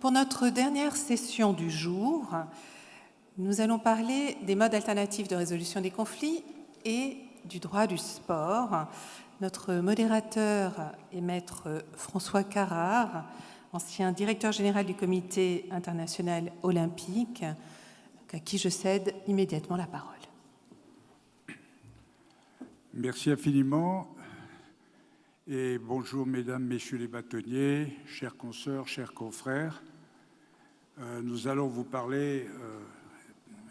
Pour notre dernière session du jour, nous allons parler des modes alternatifs de résolution des conflits et du droit du sport. Notre modérateur est maître François Carrard, ancien directeur général du Comité international olympique, à qui je cède immédiatement la parole. Merci infiniment et bonjour mesdames, messieurs les bâtonniers, chers consoeurs, chers confrères. Nous allons vous parler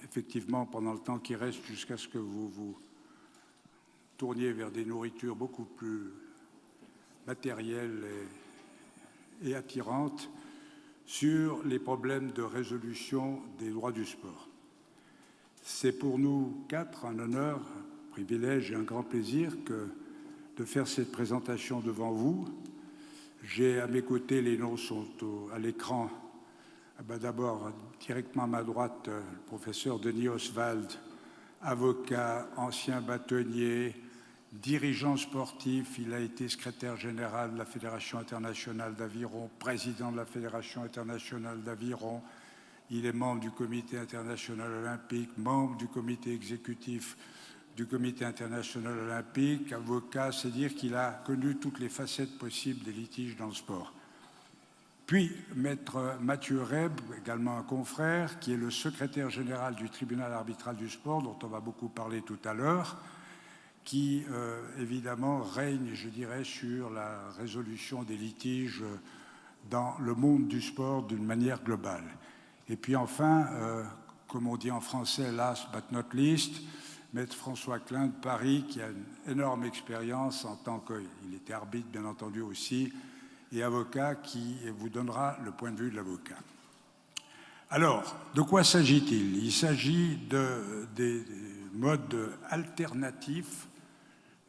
effectivement pendant le temps qui reste jusqu'à ce que vous vous tourniez vers des nourritures beaucoup plus matérielles et attirantes sur les problèmes de résolution des droits du sport. C'est pour nous quatre un honneur, un privilège et un grand plaisir de faire cette présentation devant vous. J'ai à mes côtés, les noms sont à l'écran. D'abord, directement à ma droite, le professeur Denis Oswald, avocat, ancien bâtonnier, dirigeant sportif. Il a été secrétaire général de la Fédération internationale d'aviron, président de la Fédération internationale d'aviron. Il est membre du Comité international olympique, membre du comité exécutif du Comité international olympique, avocat, c'est dire qu'il a connu toutes les facettes possibles des litiges dans le sport. Puis, maître Mathieu Reb, également un confrère, qui est le secrétaire général du tribunal arbitral du sport, dont on va beaucoup parler tout à l'heure, qui, évidemment, règne, je dirais, sur la résolution des litiges dans le monde du sport d'une manière globale. Et puis, enfin, comme on dit en français, last but not least, maître François Klein de Paris, qui a une énorme expérience en tant qu'il était arbitre, bien entendu, aussi, et avocat, qui vous donnera le point de vue de l'avocat. Alors, de quoi s'agit-il? Il s'agit des modes alternatifs.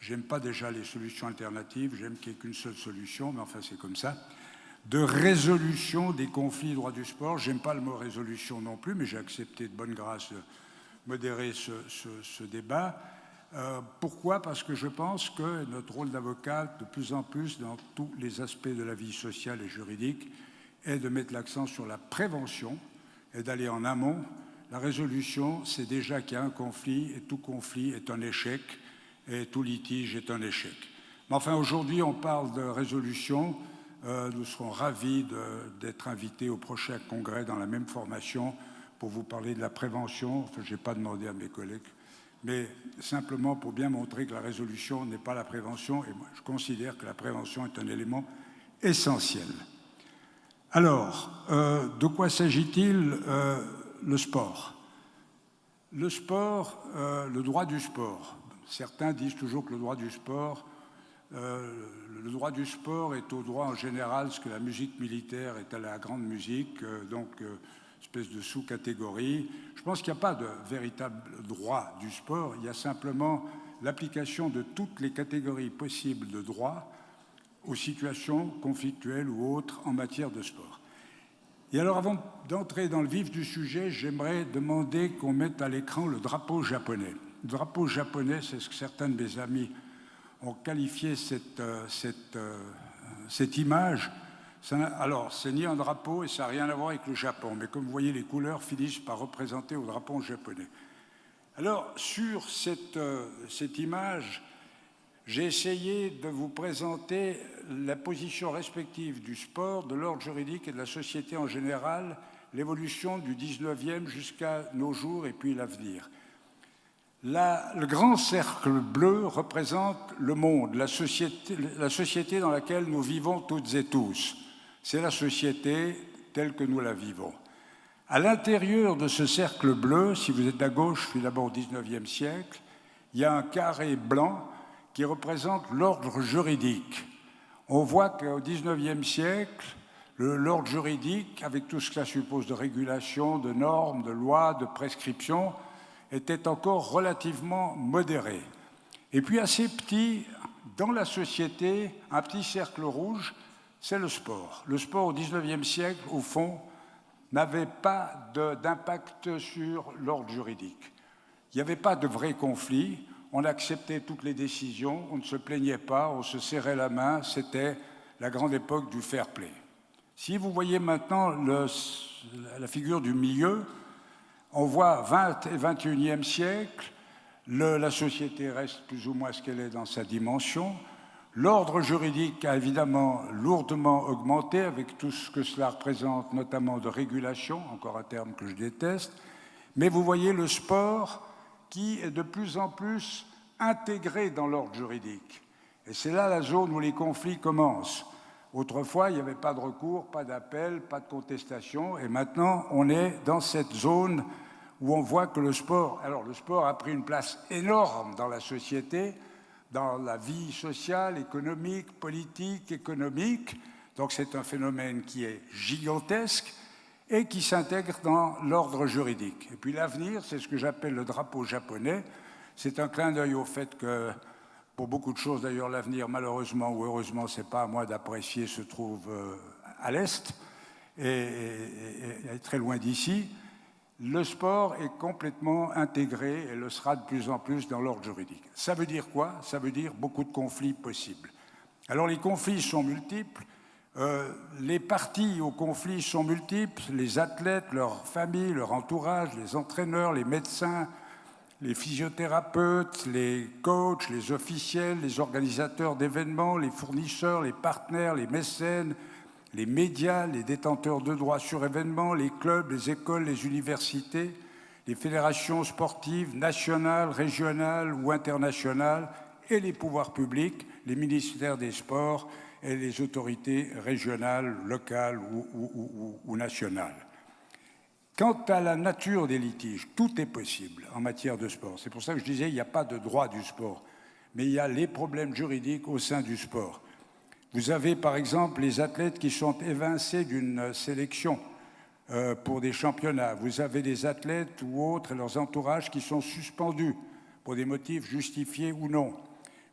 J'aime pas déjà les solutions alternatives, j'aime qu'il n'y ait qu'une seule solution, mais enfin c'est comme ça. De résolution des conflits droit du sport. J'aime pas le mot résolution non plus, mais j'ai accepté de bonne grâce de modérer ce débat. Pourquoi? Parce que je pense que notre rôle d'avocat, de plus en plus dans tous les aspects de la vie sociale et juridique, est de mettre l'accent sur la prévention et d'aller en amont. La résolution, c'est déjà qu'il y a un conflit, et tout conflit est un échec, et tout litige est un échec. Mais enfin, aujourd'hui, on parle de résolution. Nous serons ravis d'être invités au prochain congrès dans la même formation pour vous parler de la prévention. Enfin, je n'ai pas demandé à mes collègues, mais simplement pour bien montrer que la résolution n'est pas la prévention. Et moi, je considère que la prévention est un élément essentiel. Alors, de quoi s'agit-il? Le sport. Le sport, le droit du sport. Certains disent toujours que le droit du sport est au droit en général ce que la musique militaire est à la grande musique, donc espèce de sous-catégorie. Je pense qu'il n'y a pas de véritable droit du sport, il y a simplement l'application de toutes les catégories possibles de droit aux situations conflictuelles ou autres en matière de sport. Et alors, avant d'entrer dans le vif du sujet, j'aimerais demander qu'on mette à l'écran le drapeau japonais. Le drapeau japonais, c'est ce que certains de mes amis ont qualifié cette image. Alors, c'est ni un drapeau et ça n'a rien à voir avec le Japon, mais comme vous voyez, les couleurs finissent par représenter au drapeau japonais. Alors, sur cette image, j'ai essayé de vous présenter la position respective du sport, de l'ordre juridique et de la société en général, l'évolution du 19e jusqu'à nos jours et puis l'avenir. Le grand cercle bleu représente le monde, la société dans laquelle nous vivons toutes et tous. C'est la société telle que nous la vivons. À l'intérieur de ce cercle bleu, si vous êtes à gauche, je suis d'abord au 19e siècle, il y a un carré blanc qui représente l'ordre juridique. On voit qu'au 19e siècle, l'ordre juridique, avec tout ce que ça suppose de régulation, de normes, de lois, de prescriptions, était encore relativement modéré. Et puis assez petit, dans la société, un petit cercle rouge, c'est le sport. Le sport au XIXe siècle, au fond, n'avait pas d'impact sur l'ordre juridique. Il n'y avait pas de vrai conflit, on acceptait toutes les décisions, on ne se plaignait pas, on se serrait la main, c'était la grande époque du fair play. Si vous voyez maintenant la figure du milieu, on voit 20 et 21e siècle, la société reste plus ou moins ce qu'elle est dans sa dimension. L'ordre juridique a évidemment lourdement augmenté avec tout ce que cela représente, notamment de régulation, encore un terme que je déteste. Mais vous voyez le sport qui est de plus en plus intégré dans l'ordre juridique. Et c'est là la zone où les conflits commencent. Autrefois, il n'y avait pas de recours, pas d'appel, pas de contestation. Et maintenant, on est dans cette zone où on voit que le sport a pris une place énorme dans la société, dans la vie sociale, économique, politique, économique. Donc c'est un phénomène qui est gigantesque et qui s'intègre dans l'ordre juridique. Et puis l'avenir, c'est ce que j'appelle le drapeau japonais. C'est un clin d'œil au fait que, pour beaucoup de choses d'ailleurs, l'avenir, malheureusement ou heureusement, c'est pas à moi d'apprécier, se trouve à l'Est et très loin d'ici. Le sport est complètement intégré et le sera de plus en plus dans l'ordre juridique. Ça veut dire quoi? Ça veut dire beaucoup de conflits possibles. Alors les conflits sont multiples, les parties aux conflits sont multiples, les athlètes, leurs familles, leur entourage, les entraîneurs, les médecins, les physiothérapeutes, les coachs, les officiels, les organisateurs d'événements, les fournisseurs, les partenaires, les mécènes, les médias, les détenteurs de droits sur événements, les clubs, les écoles, les universités, les fédérations sportives nationales, régionales ou internationales et les pouvoirs publics, les ministères des Sports et les autorités régionales, locales ou nationales. Quant à la nature des litiges, tout est possible en matière de sport. C'est pour ça que je disais qu'il n'y a pas de droit du sport, mais il y a les problèmes juridiques au sein du sport. Vous avez par exemple les athlètes qui sont évincés d'une sélection pour des championnats. Vous avez des athlètes ou autres et leurs entourages qui sont suspendus pour des motifs justifiés ou non.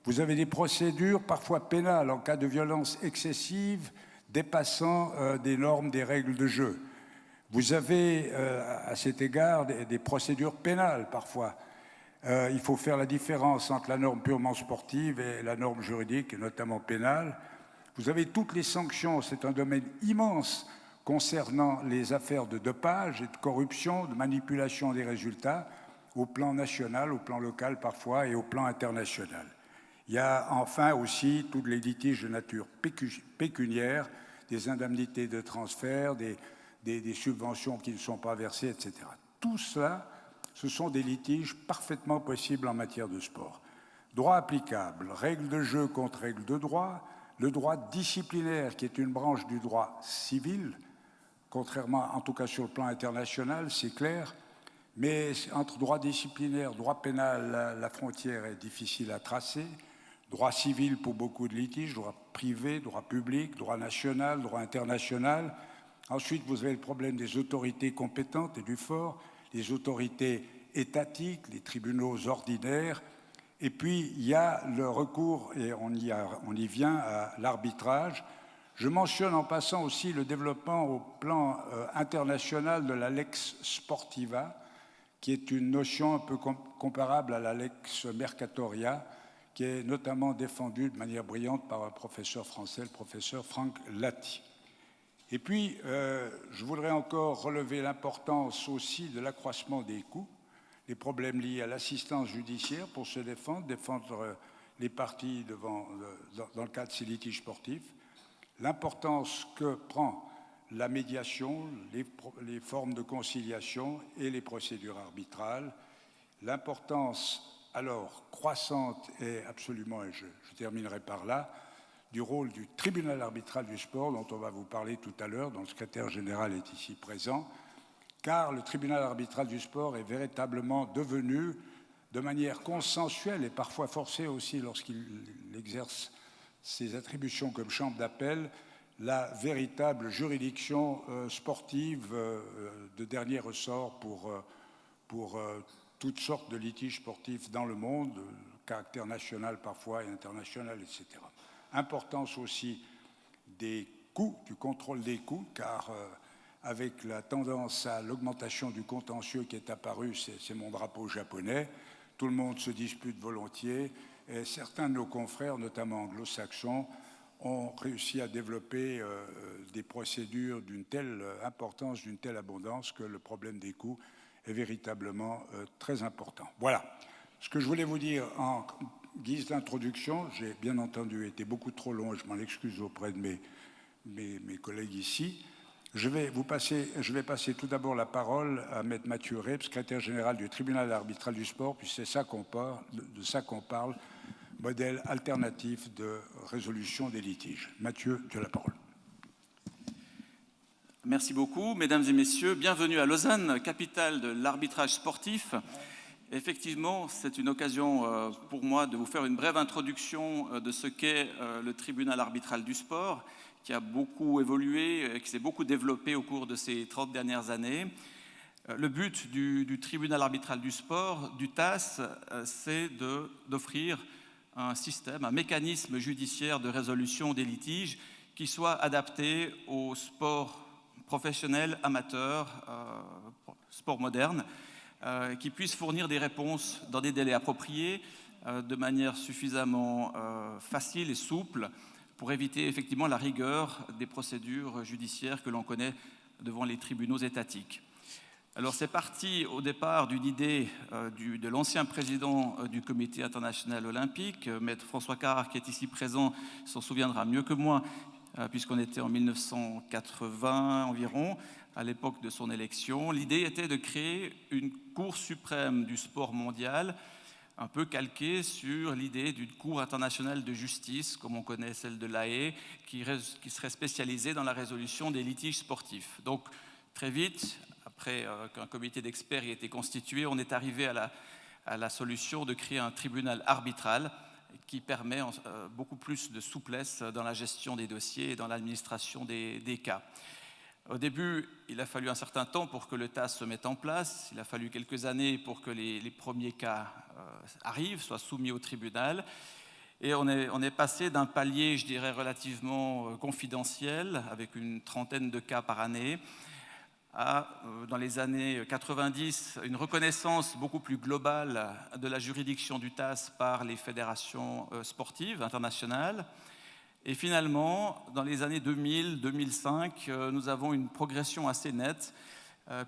Vous avez des procédures parfois pénales en cas de violence excessive dépassant des normes, des règles de jeu. Vous avez à cet égard des procédures pénales parfois. Il faut faire la différence entre la norme purement sportive et la norme juridique, et notamment pénale. Vous avez toutes les sanctions, c'est un domaine immense concernant les affaires de dopage et de corruption, de manipulation des résultats, au plan national, au plan local parfois et au plan international. Il y a enfin aussi tous les litiges de nature pécuniaire, des indemnités de transfert, des subventions qui ne sont pas versées, etc. Tout cela, ce sont des litiges parfaitement possibles en matière de sport. Droit applicable, règles de jeu contre règles de droit, le droit disciplinaire qui est une branche du droit civil, contrairement, en tout cas sur le plan international, c'est clair, mais entre droit disciplinaire, droit pénal, la frontière est difficile à tracer. Droit civil pour beaucoup de litiges, droit privé, droit public, droit national, droit international. Ensuite, vous avez le problème des autorités compétentes et du fort, les autorités étatiques, les tribunaux ordinaires. Et puis, il y a le recours, et on y vient, à l'arbitrage. Je mentionne en passant aussi le développement au plan international de la lex sportiva, qui est une notion un peu comparable à la lex mercatoria, qui est notamment défendue de manière brillante par un professeur français, le professeur Franck Latti. Et puis, je voudrais encore relever l'importance aussi de l'accroissement des coûts, les problèmes liés à l'assistance judiciaire pour se défendre les parties dans le cadre de ces litiges sportifs, l'importance que prend la médiation, les formes de conciliation et les procédures arbitrales, l'importance alors croissante et absolument, et je terminerai par là, du rôle du tribunal arbitral du sport dont on va vous parler tout à l'heure, dont le secrétaire général est ici présent, car le tribunal arbitral du sport est véritablement devenu, de manière consensuelle et parfois forcée aussi lorsqu'il exerce ses attributions comme chambre d'appel, la véritable juridiction sportive de dernier ressort pour toutes sortes de litiges sportifs dans le monde, de caractère national parfois et international, etc. Importance aussi des coûts, du contrôle des coûts, car avec la tendance à l'augmentation du contentieux qui est apparu, c'est mon drapeau japonais, tout le monde se dispute volontiers, et certains de nos confrères, notamment anglo-saxons, ont réussi à développer des procédures d'une telle importance, d'une telle abondance que le problème des coûts est véritablement très important. Voilà ce que je voulais vous dire en guise d'introduction. J'ai bien entendu été beaucoup trop long et je m'en excuse auprès de mes collègues ici. Je vais passer tout d'abord la parole à Maître Mathieu Rep, secrétaire général du tribunal arbitral du sport, puis c'est ça qu'on parle, de ça qu'on parle, modèle alternatif de résolution des litiges. Mathieu, tu as la parole. Merci beaucoup, mesdames et messieurs. Bienvenue à Lausanne, capitale de l'arbitrage sportif. Effectivement, c'est une occasion pour moi de vous faire une brève introduction de ce qu'est le tribunal arbitral du sport, qui a beaucoup évolué, qui s'est beaucoup développé au cours de ces 30 dernières années. Le but du tribunal arbitral du sport, du TAS, c'est d'offrir un système, un mécanisme judiciaire de résolution des litiges qui soit adapté au sport professionnel, amateur, sport moderne, qui puisse fournir des réponses dans des délais appropriés, de manière suffisamment facile et souple pour éviter effectivement la rigueur des procédures judiciaires que l'on connaît devant les tribunaux étatiques. Alors c'est parti au départ d'une idée de l'ancien président du Comité international olympique, Maître François Carrare, qui est ici présent, s'en souviendra mieux que moi, puisqu'on était en 1980 environ, à l'époque de son élection. L'idée était de créer une Cour suprême du sport mondial, un peu calquée sur l'idée d'une Cour internationale de justice, comme on connaît celle de l'Haye, qui serait spécialisée dans la résolution des litiges sportifs. Donc très vite, après qu'un comité d'experts ait été constitué, on est arrivé à la solution de créer un tribunal arbitral qui permet beaucoup plus de souplesse dans la gestion des dossiers et dans l'administration des cas. Au début, il a fallu un certain temps pour que le TAS se mette en place. Il a fallu quelques années pour que les premiers cas arrivent, soient soumis au tribunal. Et on est passé d'un palier, je dirais, relativement confidentiel, avec une trentaine de cas par année, à, dans les années 90, une reconnaissance beaucoup plus globale de la juridiction du TAS par les fédérations sportives internationales. Et finalement, dans les années 2000-2005, nous avons une progression assez nette,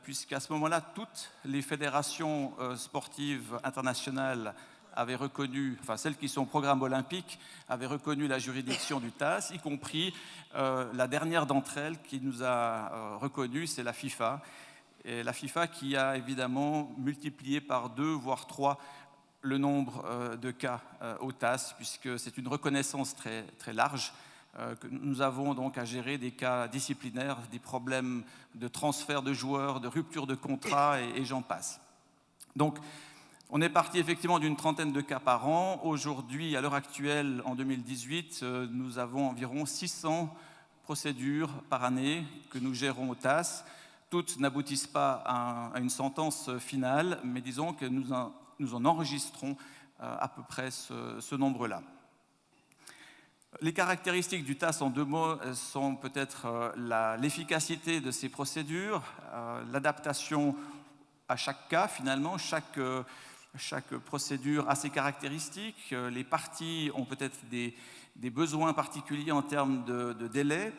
puisqu'à ce moment-là, toutes les fédérations sportives internationales avaient reconnu, enfin celles qui sont au programme olympique, avaient reconnu la juridiction du TAS, y compris la dernière d'entre elles qui nous a reconnu, c'est la FIFA. Et la FIFA qui a évidemment multiplié par 2, voire 3, le nombre de cas au TAS, puisque c'est une reconnaissance très, très large. Que nous avons donc à gérer des cas disciplinaires, des problèmes de transfert de joueurs, de rupture de contrat et j'en passe. Donc, on est parti effectivement d'une trentaine de cas par an. Aujourd'hui, à l'heure actuelle, en 2018, nous avons environ 600 procédures par année que nous gérons au TAS. Toutes n'aboutissent pas à une sentence finale, mais disons que nous en enregistrons à peu près ce nombre-là. Les caractéristiques du TAS en 2 mots sont peut-être l'efficacité de ces procédures, l'adaptation à chaque cas finalement, chaque procédure a ses caractéristiques, les parties ont peut-être des besoins particuliers en termes de délai,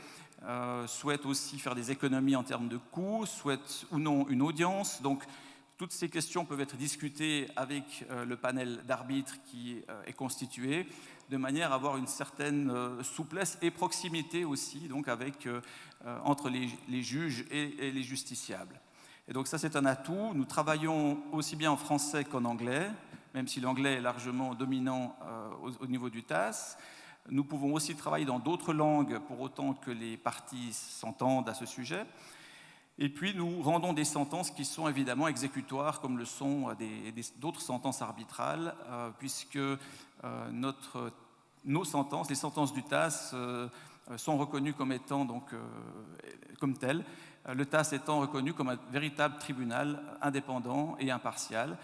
souhaitent aussi faire des économies en termes de coûts, souhaitent ou non une audience, donc toutes ces questions peuvent être discutées avec le panel d'arbitres qui est constitué, de manière à avoir une certaine souplesse et proximité aussi, donc entre les juges et les justiciables. Et donc ça, c'est un atout. Nous travaillons aussi bien en français qu'en anglais, même si l'anglais est largement dominant au niveau du TAS. Nous pouvons aussi travailler dans d'autres langues pour autant que les parties s'entendent à ce sujet. Et puis, nous rendons des sentences qui sont évidemment exécutoires, comme le sont d'autres sentences arbitrales, puisque nos sentences, les sentences du TAS, sont reconnues comme étant donc, comme telles, le TAS étant reconnu comme un véritable tribunal indépendant et impartial,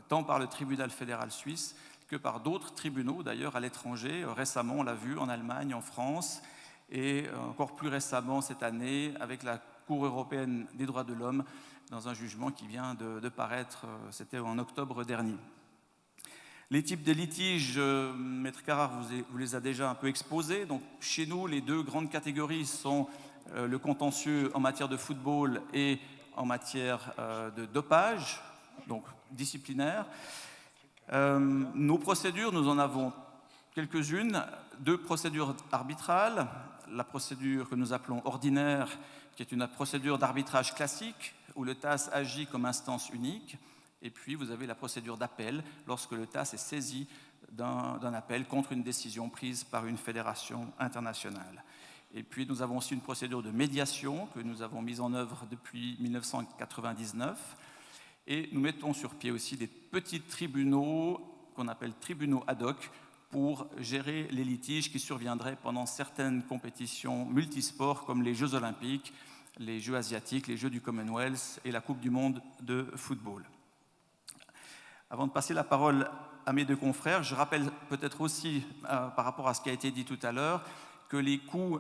tant par le tribunal fédéral suisse que par d'autres tribunaux, d'ailleurs, à l'étranger. Récemment, on l'a vu en Allemagne, en France, et encore plus récemment cette année, avec la Cour européenne des droits de l'homme, dans un jugement qui vient de paraître, c'était en octobre dernier. Les types de litiges, Maître Carrard vous les a déjà un peu exposés. Donc, chez nous, les deux grandes catégories sont le contentieux en matière de football et en matière de dopage, donc disciplinaire. Nos procédures, nous en avons quelques-unes. 2 procédures arbitrales. La procédure que nous appelons ordinaire, qui est une procédure d'arbitrage classique, où le TAS agit comme instance unique. Et puis, vous avez la procédure d'appel, lorsque le TAS est saisi d'un appel contre une décision prise par une fédération internationale. Et puis, nous avons aussi une procédure de médiation que nous avons mise en œuvre depuis 1999. Et nous mettons sur pied aussi des petits tribunaux qu'on appelle tribunaux ad hoc pour gérer les litiges qui surviendraient pendant certaines compétitions multisports comme les Jeux olympiques, les Jeux asiatiques, les Jeux du Commonwealth et la Coupe du monde de football. Avant de passer la parole à mes 2 confrères, je rappelle peut-être aussi, par rapport à ce qui a été dit tout à l'heure, que les coûts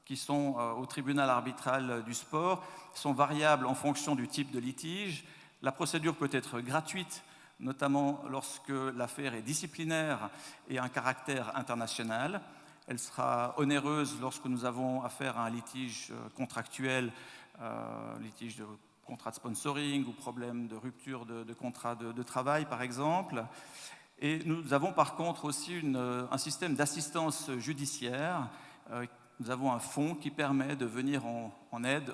qui sont au tribunal arbitral du sport sont variables en fonction du type de litige. La procédure peut être gratuite, notamment lorsque l'affaire est disciplinaire et a un caractère international. Elle sera onéreuse lorsque nous avons affaire à un litige contractuel, litige de contrat de sponsoring ou problème de rupture de contrat de travail, par exemple. Et nous avons par contre aussi un système d'assistance judiciaire. Nous avons un fonds qui permet de venir en aide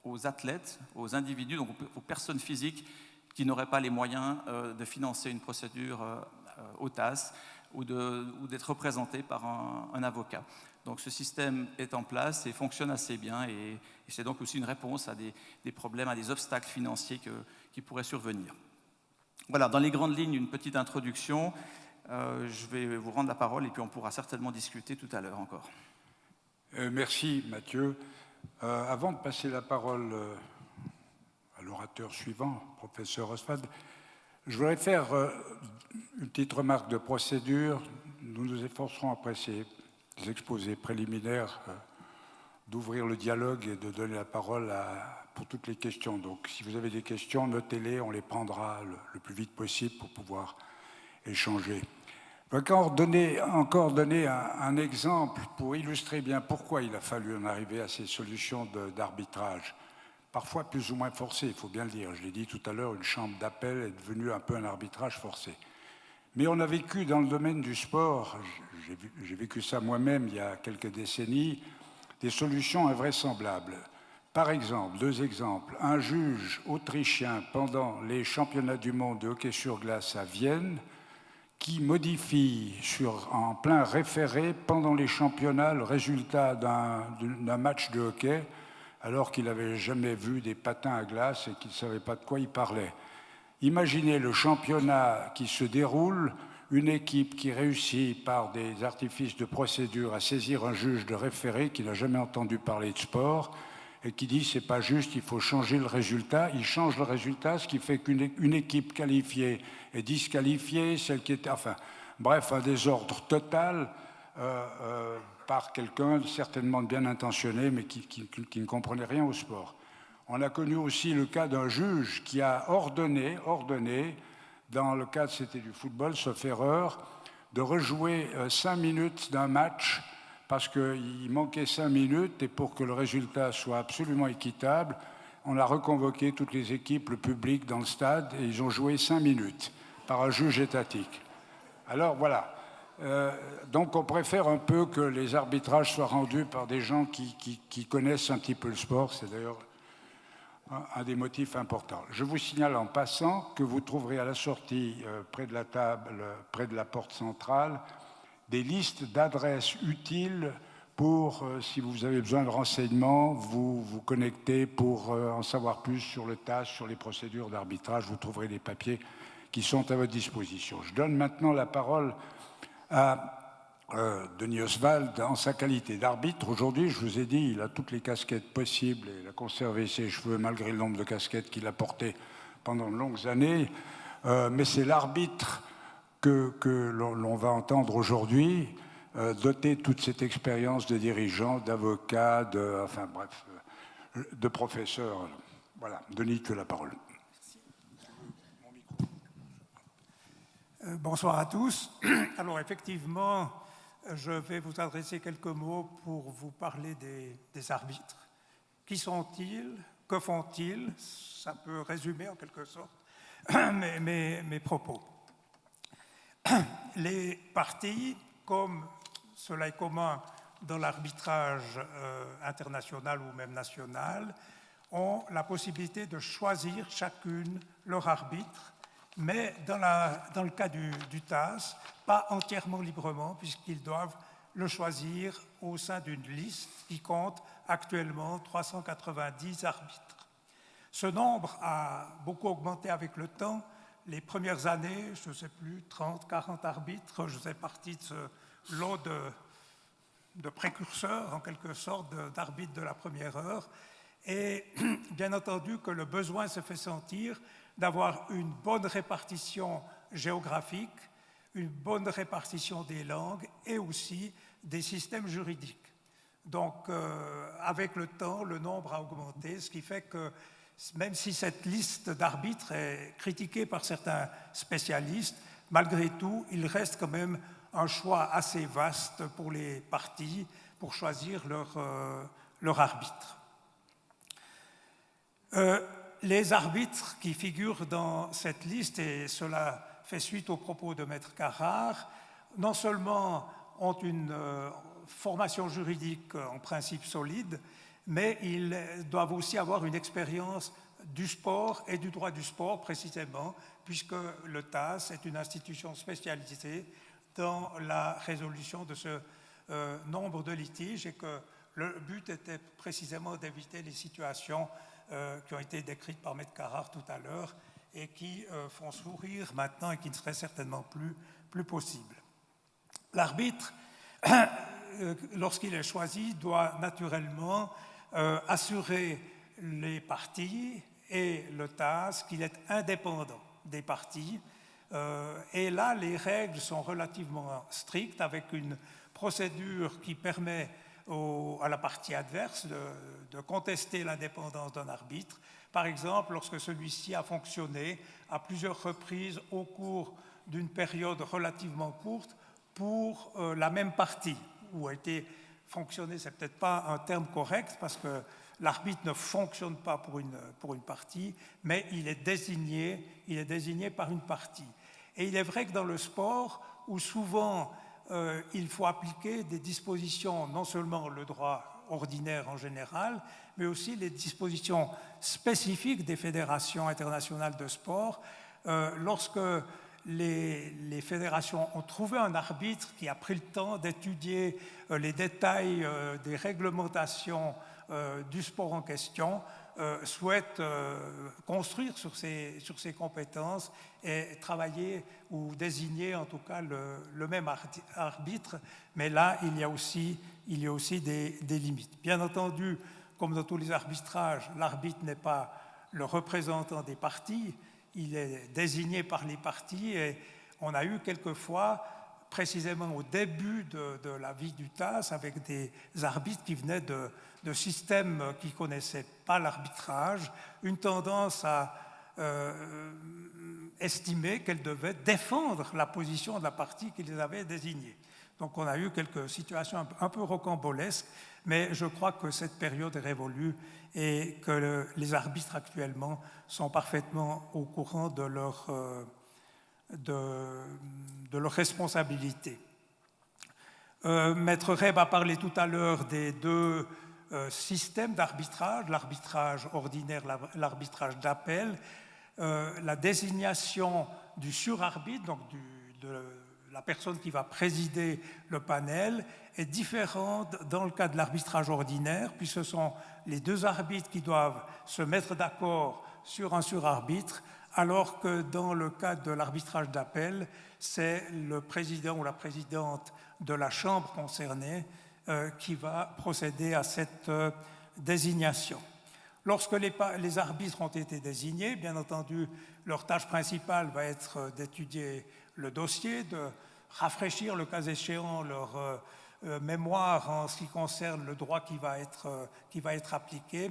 aux athlètes, aux individus, donc aux personnes physiques qui n'auraient pas les moyens de financer une procédure au TAS ou d'être représentés par un avocat. Donc ce système est en place et fonctionne assez bien et c'est donc aussi une réponse à des problèmes, à des obstacles financiers qui pourraient survenir. Voilà, dans les grandes lignes, une petite introduction. Je vais vous rendre la parole et puis on pourra certainement discuter tout à l'heure encore. Merci Mathieu. Avant de passer la parole à l'orateur suivant, professeur Oswald, je voudrais faire une petite remarque de procédure. Nous nous efforcerons après ces exposés préliminaires d'ouvrir le dialogue et de donner la parole pour toutes les questions. Donc si vous avez des questions, notez-les, on les prendra le plus vite possible pour pouvoir échanger. Je vais encore donner un exemple pour illustrer bien pourquoi il a fallu en arriver à ces solutions d'arbitrage, parfois plus ou moins forcées, il faut bien le dire. Je l'ai dit tout à l'heure, une chambre d'appel est devenue un peu un arbitrage forcé. Mais on a vécu dans le domaine du sport, j'ai vécu ça moi-même il y a quelques décennies, des solutions invraisemblables. Par exemple, 2 exemples, un juge autrichien pendant les championnats du monde de hockey sur glace à Vienne qui modifie en plein référé pendant les championnats le résultat d'un match de hockey alors qu'il n'avait jamais vu des patins à glace et qu'il ne savait pas de quoi il parlait. Imaginez le championnat qui se déroule, une équipe qui réussit par des artifices de procédure à saisir un juge de référé qui n'a jamais entendu parler de sport et qui dit c'est pas juste, il faut changer le résultat. Il change le résultat, ce qui fait qu'une équipe qualifiée est disqualifiée, celle qui était, enfin, bref, un désordre total par quelqu'un certainement bien intentionné, mais qui ne comprenait rien au sport. On a connu aussi le cas d'un juge qui a ordonné, dans le cas c'était du football, sauf erreur, de rejouer 5 minutes d'un match parce qu'il manquait 5 minutes et pour que le résultat soit absolument équitable, on a reconvoqué toutes les équipes, le public dans le stade et ils ont joué 5 minutes par un juge étatique. Alors voilà, donc on préfère un peu que les arbitrages soient rendus par des gens qui connaissent un petit peu le sport, c'est d'ailleurs un des motifs importants. Je vous signale en passant que vous trouverez à la sortie, près de la table, près de la porte centrale, des listes d'adresses utiles pour, si vous avez besoin de renseignements, vous connecter pour en savoir plus sur le TAS, sur les procédures d'arbitrage. Vous trouverez des papiers qui sont à votre disposition. Je donne maintenant la parole à Denis Oswald en sa qualité d'arbitre. Aujourd'hui, je vous ai dit, il a toutes les casquettes possibles et il a conservé ses cheveux malgré le nombre de casquettes qu'il a portées pendant de longues années. Mais c'est l'arbitre que l'on va entendre aujourd'hui, doté de toute cette expérience de dirigeant, d'avocat, enfin bref, de professeur. Voilà, Denis, tu as la parole. Bonsoir à tous. Alors effectivement, je vais vous adresser quelques mots pour vous parler des arbitres. Qui sont-ils? Que font-ils? Ça peut résumer en quelque sorte mes propos. Les parties, comme cela est commun dans l'arbitrage international ou même national, ont la possibilité de choisir chacune leur arbitre, mais dans le cas du TAS, pas entièrement librement, puisqu'ils doivent le choisir au sein d'une liste qui compte actuellement 390 arbitres. Ce nombre a beaucoup augmenté avec le temps. Les premières années, je ne sais plus, 30, 40 arbitres, je faisais partie de ce lot de précurseurs, en quelque sorte, d'arbitres de la première heure. Et bien entendu que le besoin se fait sentir d'avoir une bonne répartition géographique, une bonne répartition des langues et aussi des systèmes juridiques. Donc, avec le temps, le nombre a augmenté, ce qui fait que même si cette liste d'arbitres est critiquée par certains spécialistes, malgré tout, il reste quand même un choix assez vaste pour les parties pour choisir leur arbitre. Les arbitres qui figurent dans cette liste, et cela fait suite aux propos de Maître Carrard, non seulement ont une formation juridique en principe solide, mais ils doivent aussi avoir une expérience du sport et du droit du sport précisément, puisque le TAS est une institution spécialisée dans la résolution de ce nombre de litiges et que le but était précisément d'éviter les situations qui ont été décrites par Maître Carrard tout à l'heure et qui font sourire maintenant et qui ne seraient certainement plus possibles. L'arbitre, lorsqu'il est choisi, doit naturellement assurer les parties et le TAS qu'il est indépendant des parties. Et là, les règles sont relativement strictes avec une procédure qui permet à la partie adverse de contester l'indépendance d'un arbitre. Par exemple, lorsque celui-ci a fonctionné à plusieurs reprises au cours d'une période relativement courte pour la même partie, ou a été fonctionné, c'est peut-être pas un terme correct parce que l'arbitre ne fonctionne pas pour une partie, mais il est désigné par une partie. Et il est vrai que dans le sport, où souvent il faut appliquer des dispositions, non seulement le droit ordinaire en général, mais aussi les dispositions spécifiques des fédérations internationales de sport. Lorsque les fédérations ont trouvé un arbitre qui a pris le temps d'étudier les détails des réglementations du sport en question, souhaite construire sur ses compétences et travailler ou désigner en tout cas le même arbitre, mais là il y a aussi des limites. Bien entendu, comme dans tous les arbitrages, l'arbitre n'est pas le représentant des parties, il est désigné par les parties et on a eu quelquefois, précisément au début de la vie du TAS, avec des arbitres qui venaient de systèmes qui ne connaissaient pas l'arbitrage, une tendance à estimer qu'elles devaient défendre la position de la partie qui les avait désignée. Donc on a eu quelques situations un peu rocambolesques, mais je crois que cette période est révolue et que les arbitres actuellement sont parfaitement au courant de leur responsabilité. Maître Reb a parlé tout à l'heure des deux systèmes d'arbitrage, l'arbitrage ordinaire, l'arbitrage d'appel. La désignation du surarbitre, donc de la personne qui va présider le panel, est différente dans le cas de l'arbitrage ordinaire, puisque ce sont les deux arbitres qui doivent se mettre d'accord sur un surarbitre, alors que dans le cas de l'arbitrage d'appel, c'est le président ou la présidente de la chambre concernée qui va procéder à cette désignation. Lorsque les arbitres ont été désignés, bien entendu, leur tâche principale va être d'étudier le dossier, de rafraîchir le cas échéant leur mémoire en ce qui concerne le droit qui va être appliqué.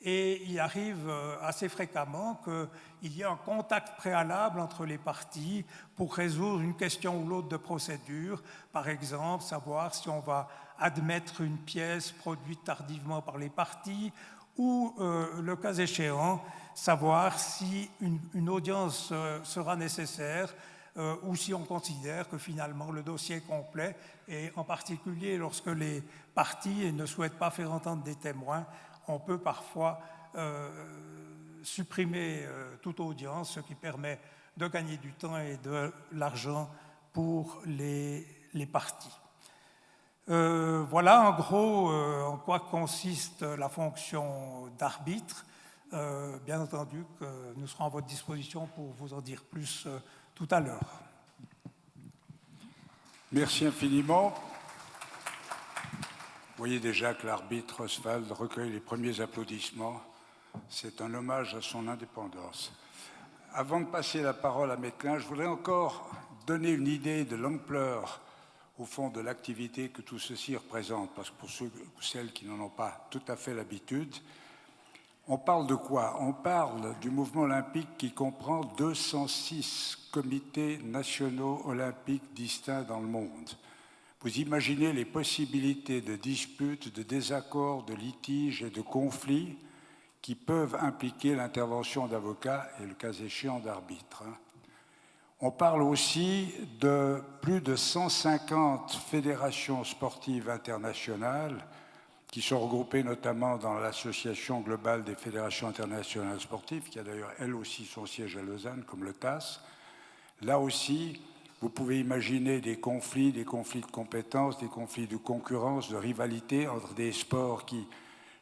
Et il arrive assez fréquemment qu'il y ait un contact préalable entre les parties pour résoudre une question ou l'autre de procédure. Par exemple, savoir si on va admettre une pièce produite tardivement par les parties ou, le cas échéant, savoir si une audience sera nécessaire ou si on considère que finalement le dossier est complet, et en particulier lorsque les parties ne souhaitent pas faire entendre des témoins, on peut parfois supprimer toute audience, ce qui permet de gagner du temps et de l'argent pour les parties. Voilà en gros en quoi consiste la fonction d'arbitre. Bien entendu que nous serons à votre disposition pour vous en dire plus tout à l'heure. Merci infiniment. Vous voyez déjà que l'arbitre Oswald recueille les premiers applaudissements. C'est un hommage à son indépendance. Avant de passer la parole à Metlin, je voudrais encore donner une idée de l'ampleur, au fond, de l'activité que tout ceci représente, parce que pour ceux ou celles qui n'en ont pas tout à fait l'habitude, on parle de quoi? On parle du mouvement olympique qui comprend 206 comités nationaux olympiques distincts dans le monde. Vous imaginez les possibilités de disputes, de désaccords, de litiges et de conflits qui peuvent impliquer l'intervention d'avocats et, le cas échéant, d'arbitres. On parle aussi de plus de 150 fédérations sportives internationales qui sont regroupées notamment dans l'Association globale des fédérations internationales sportives, qui a d'ailleurs elle aussi son siège à Lausanne, comme le TAS. Là aussi, vous pouvez imaginer des conflits de compétences, des conflits de concurrence, de rivalité entre des sports qui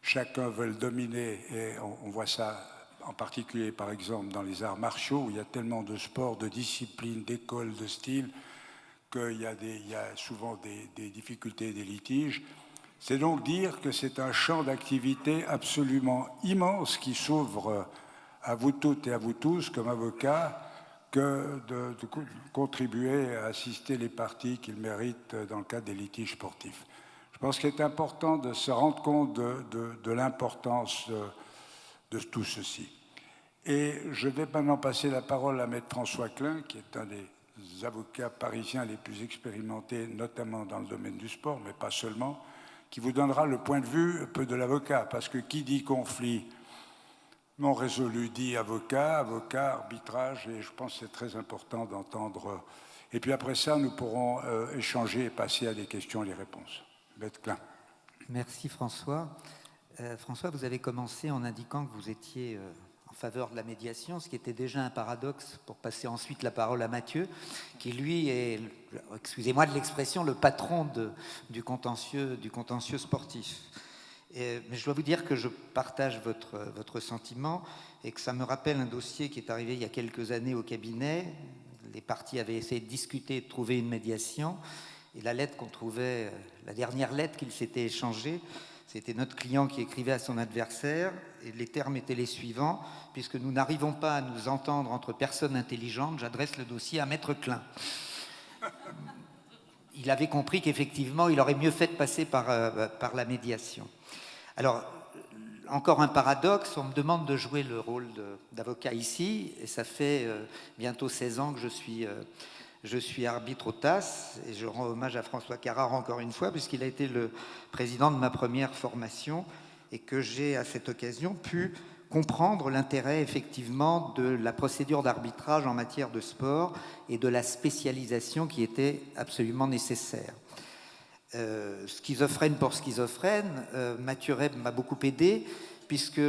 chacun veut dominer. Et on voit ça en particulier, par exemple, dans les arts martiaux, où il y a tellement de sports, de disciplines, d'écoles, de styles, qu'il y a souvent des difficultés, des litiges. C'est donc dire que c'est un champ d'activité absolument immense qui s'ouvre à vous toutes et à vous tous comme avocats, que de contribuer à assister les parties qu'ils méritent dans le cadre des litiges sportifs. Je pense qu'il est important de se rendre compte de l'importance de tout ceci. Et je vais maintenant passer la parole à Maître François Klein, qui est un des avocats parisiens les plus expérimentés, notamment dans le domaine du sport, mais pas seulement, qui vous donnera le point de vue un peu de l'avocat, parce que qui dit conflit non résolu dit avocat, arbitrage, et je pense que c'est très important d'entendre. Et puis après ça, nous pourrons échanger et passer à des questions et des réponses. Maître Klein. Merci François. François, vous avez commencé en indiquant que vous étiez en faveur de la médiation, ce qui était déjà un paradoxe, pour passer ensuite la parole à Mathieu, qui lui est, excusez-moi de l'expression, le patron du contentieux sportif. Mais je dois vous dire que je partage votre sentiment et que ça me rappelle un dossier qui est arrivé il y a quelques années au cabinet. Les parties avaient essayé de discuter et de trouver une médiation. Et la lettre qu'on trouvait, la dernière lettre qu'il s'était échangée, c'était notre client qui écrivait à son adversaire. Et les termes étaient les suivants: puisque nous n'arrivons pas à nous entendre entre personnes intelligentes, j'adresse le dossier à Maître Klein. Il avait compris qu'effectivement, il aurait mieux fait de passer par la médiation. Alors, encore un paradoxe, on me demande de jouer le rôle d'avocat ici, et ça fait bientôt 16 ans que je suis arbitre au TAS, et je rends hommage à François Carrard encore une fois, puisqu'il a été le président de ma première formation, et que j'ai à cette occasion pu comprendre l'intérêt effectivement de la procédure d'arbitrage en matière de sport et de la spécialisation qui était absolument nécessaire. Schizophrène pour schizophrène, Mathieu Reb m'a beaucoup aidé, puisque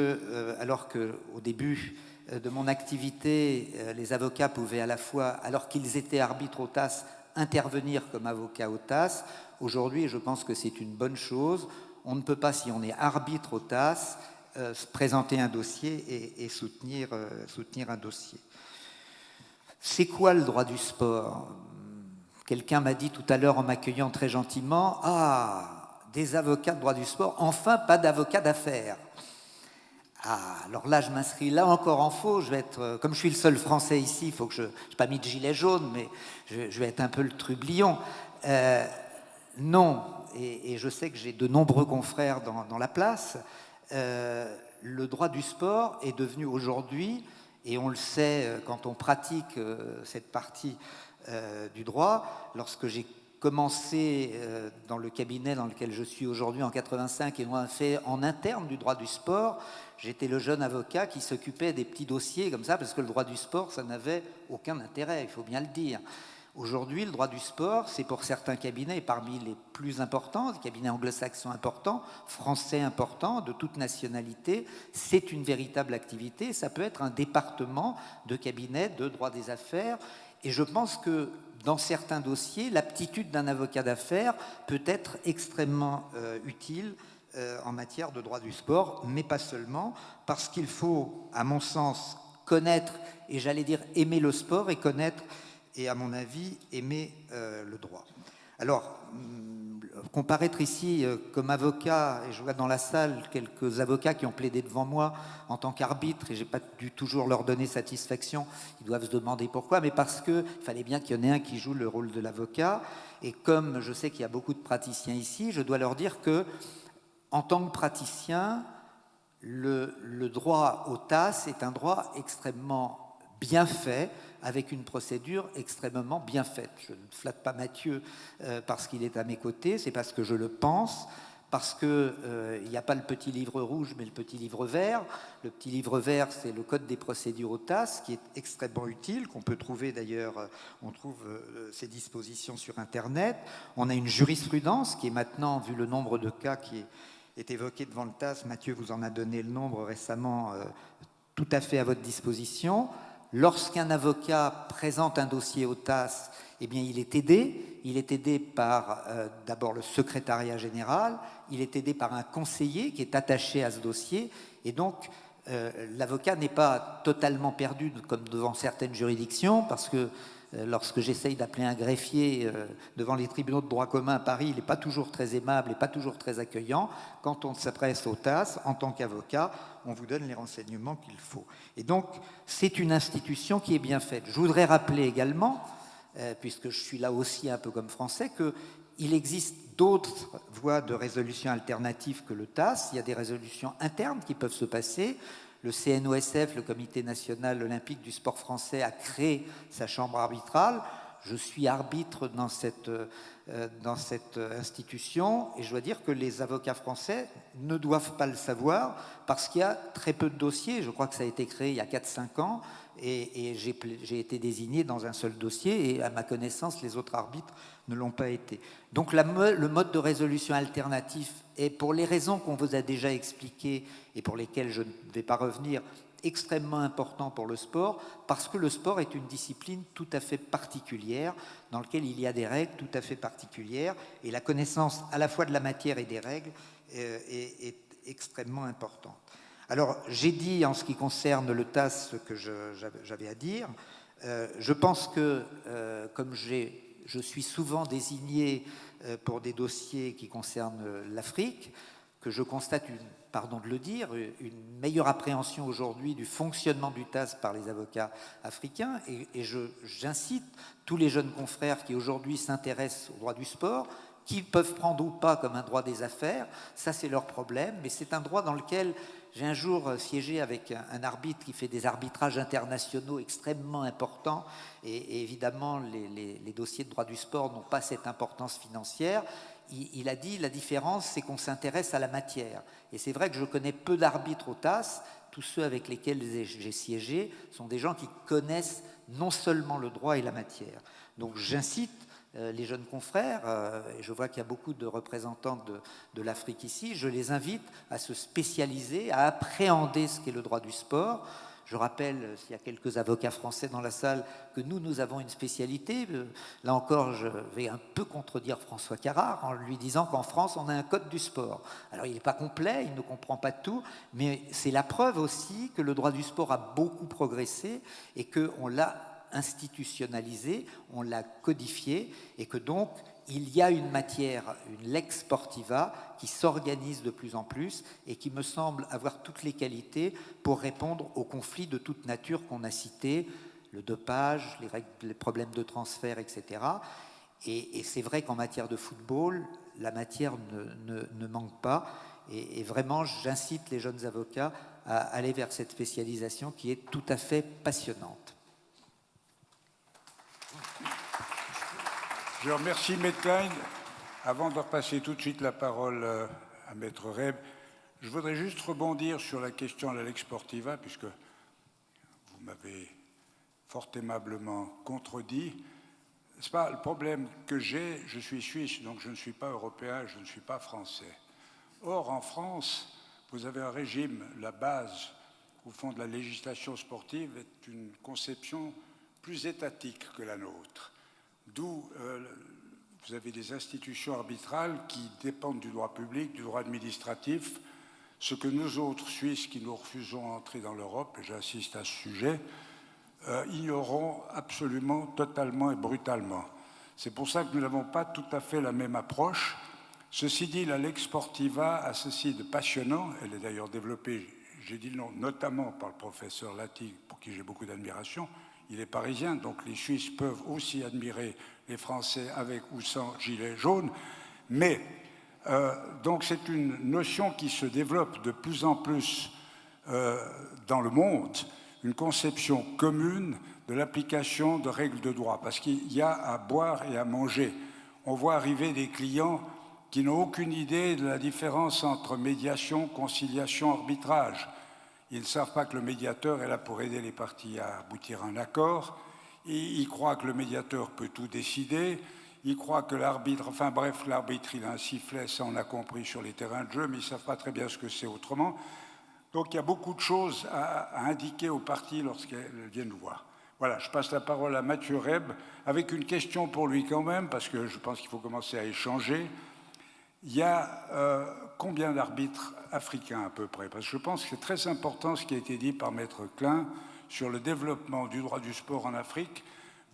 alors qu'au début de mon activité, les avocats pouvaient à la fois, alors qu'ils étaient arbitres au TAS, intervenir comme avocats au TAS. Aujourd'hui, je pense que c'est une bonne chose. On ne peut pas, si on est arbitre au TAS, présenter un dossier et soutenir un dossier. C'est quoi le droit du sport ? Quelqu'un m'a dit tout à l'heure en m'accueillant très gentiment: « Ah, des avocats de droit du sport, enfin pas d'avocats d'affaires. » Ah, alors là, je m'inscris là encore en faux. Je vais être, comme je suis le seul Français ici, il faut que je n'ai pas mis de gilet jaune, mais je vais être un peu le trublion. Non, et je sais que j'ai de nombreux confrères dans la place. le droit du sport est devenu aujourd'hui, et on le sait quand on pratique cette partie du droit, lorsque j'ai commencé dans le cabinet dans lequel je suis aujourd'hui en 85 et on a fait en interne du droit du sport, j'étais le jeune avocat qui s'occupait des petits dossiers comme ça, parce que le droit du sport, ça n'avait aucun intérêt, il faut bien le dire. Aujourd'hui, le droit du sport, c'est pour certains cabinets, parmi les plus importants, des cabinets anglo-saxons importants, français importants, de toute nationalité, c'est une véritable activité. Ça peut être un département de cabinet de droit des affaires. Et je pense que dans certains dossiers, l'aptitude d'un avocat d'affaires peut être extrêmement utile en matière de droit du sport, mais pas seulement, parce qu'il faut, à mon sens, connaître, et j'allais dire aimer le sport et connaître, et à mon avis, aimer le droit. Alors, comparaître ici comme avocat, et je vois dans la salle quelques avocats qui ont plaidé devant moi en tant qu'arbitre, et je n'ai pas dû toujours leur donner satisfaction, ils doivent se demander pourquoi, mais parce qu'il fallait bien qu'il y en ait un qui joue le rôle de l'avocat, et comme je sais qu'il y a beaucoup de praticiens ici, je dois leur dire que, en tant que praticien, le droit au TAS est un droit extrêmement bien fait, avec une procédure extrêmement bien faite. Je ne flatte pas Mathieu parce qu'il est à mes côtés, c'est parce que je le pense, parce qu'il n'y a pas le petit livre rouge, mais le petit livre vert. Le petit livre vert, c'est le Code des procédures au TAS, qui est extrêmement utile, qu'on peut trouver d'ailleurs, on trouve ces dispositions sur Internet. On a une jurisprudence qui est maintenant, vu le nombre de cas qui est évoqué devant le TAS, Mathieu vous en a donné le nombre récemment, tout à fait à votre disposition. Lorsqu'un avocat présente un dossier au TAS, eh bien, il est aidé. Il est aidé par d'abord le secrétariat général, il est aidé par un conseiller qui est attaché à ce dossier. Et donc, l'avocat n'est pas totalement perdu comme devant certaines juridictions, parce que lorsque j'essaye d'appeler un greffier devant les tribunaux de droit commun à Paris, il n'est pas toujours très aimable et pas toujours très accueillant. Quand on s'adresse au TAS, en tant qu'avocat, on vous donne les renseignements qu'il faut. Et donc, c'est une institution qui est bien faite. Je voudrais rappeler également, puisque je suis là aussi un peu comme français, qu'il existe d'autres voies de résolution alternatives que le TAS. Il y a des résolutions internes qui peuvent se passer. Le CNOSF, le Comité national olympique du sport français, a créé sa chambre arbitrale. Je suis arbitre dans cette institution et je dois dire que les avocats français ne doivent pas le savoir parce qu'il y a très peu de dossiers. Je crois que ça a été créé il y a 4-5 ans et j'ai été désigné dans un seul dossier et à ma connaissance, les autres arbitres ne l'ont pas été. Donc le mode de résolution alternatif est, pour les raisons qu'on vous a déjà expliquées et pour lesquelles je ne vais pas revenir, extrêmement important pour le sport, parce que le sport est une discipline tout à fait particulière, dans laquelle il y a des règles tout à fait particulières, et la connaissance à la fois de la matière et des règles est extrêmement importante. Alors, j'ai dit en ce qui concerne le TAS ce que j'avais à dire. Je pense que, comme je suis souvent désigné pour des dossiers qui concernent l'Afrique, que je constate pardon de le dire, une meilleure appréhension aujourd'hui du fonctionnement du TAS par les avocats africains. Et j'incite tous les jeunes confrères qui aujourd'hui s'intéressent au droit du sport, qu'ils peuvent prendre ou pas comme un droit des affaires, ça c'est leur problème, mais c'est un droit dans lequel j'ai un jour siégé avec un arbitre qui fait des arbitrages internationaux extrêmement importants, et évidemment les dossiers de droit du sport n'ont pas cette importance financière. Il a dit la différence, c'est qu'on s'intéresse à la matière. Et c'est vrai que je connais peu d'arbitres au TAS. Tous ceux avec lesquels j'ai siégé sont des gens qui connaissent non seulement le droit et la matière. Donc j'incite les jeunes confrères, et je vois qu'il y a beaucoup de représentants de l'Afrique ici, je les invite à se spécialiser, à appréhender ce qu'est le droit du sport. Je rappelle, s'il y a quelques avocats français dans la salle, que nous avons une spécialité. Là encore, je vais un peu contredire François Carrard en lui disant qu'en France, on a un code du sport. Alors, il n'est pas complet, il ne comprend pas tout, mais c'est la preuve aussi que le droit du sport a beaucoup progressé et qu'on l'a institutionnalisé, on l'a codifié, et que donc, il y a une matière, une lex sportiva, qui s'organise de plus en plus et qui me semble avoir toutes les qualités pour répondre aux conflits de toute nature qu'on a cités, le dopage, les problèmes de transfert, etc. Et c'est vrai qu'en matière de football, la matière ne manque pas. Et vraiment, j'incite les jeunes avocats à aller vers cette spécialisation qui est tout à fait passionnante. Je remercie Maître Klein. Avant de repasser tout de suite la parole à Maître Reb, je voudrais juste rebondir sur la question de la Lex Sportiva, puisque vous m'avez fort aimablement contredit. C'est pas le problème que j'ai, je suis suisse, donc je ne suis pas européen, je ne suis pas français. Or, en France, vous avez un régime, la base, au fond, de la législation sportive est une conception plus étatique que la nôtre. D'où vous avez des institutions arbitrales qui dépendent du droit public, du droit administratif, ce que nous autres Suisses qui nous refusons d'entrer dans l'Europe, et j'insiste à ce sujet, ignorons absolument, totalement et brutalement. C'est pour ça que nous n'avons pas tout à fait la même approche. Ceci dit, la Lex Sportiva a ceci de passionnant, elle est d'ailleurs développée, j'ai dit le nom, notamment par le professeur Latti, pour qui j'ai beaucoup d'admiration. Il est parisien, donc les Suisses peuvent aussi admirer les Français avec ou sans gilet jaune. Mais, donc c'est une notion qui se développe de plus en plus dans le monde, une conception commune de l'application de règles de droit, parce qu'il y a à boire et à manger. On voit arriver des clients qui n'ont aucune idée de la différence entre médiation, conciliation, arbitrage. Ils ne savent pas que le médiateur est là pour aider les parties à aboutir à un accord. Ils croient que le médiateur peut tout décider. Ils croient que l'arbitre, enfin bref, l'arbitre, il a un sifflet, ça on a compris sur les terrains de jeu, mais ils ne savent pas très bien ce que c'est autrement. Donc il y a beaucoup de choses à indiquer aux parties lorsqu'elles viennent nous voir. Voilà, je passe la parole à Mathieu Reb, avec une question pour lui quand même, parce que je pense qu'il faut commencer à échanger. Il y a combien d'arbitres africains à peu près? Parce que je pense que c'est très important ce qui a été dit par Maître Klein sur le développement du droit du sport en Afrique,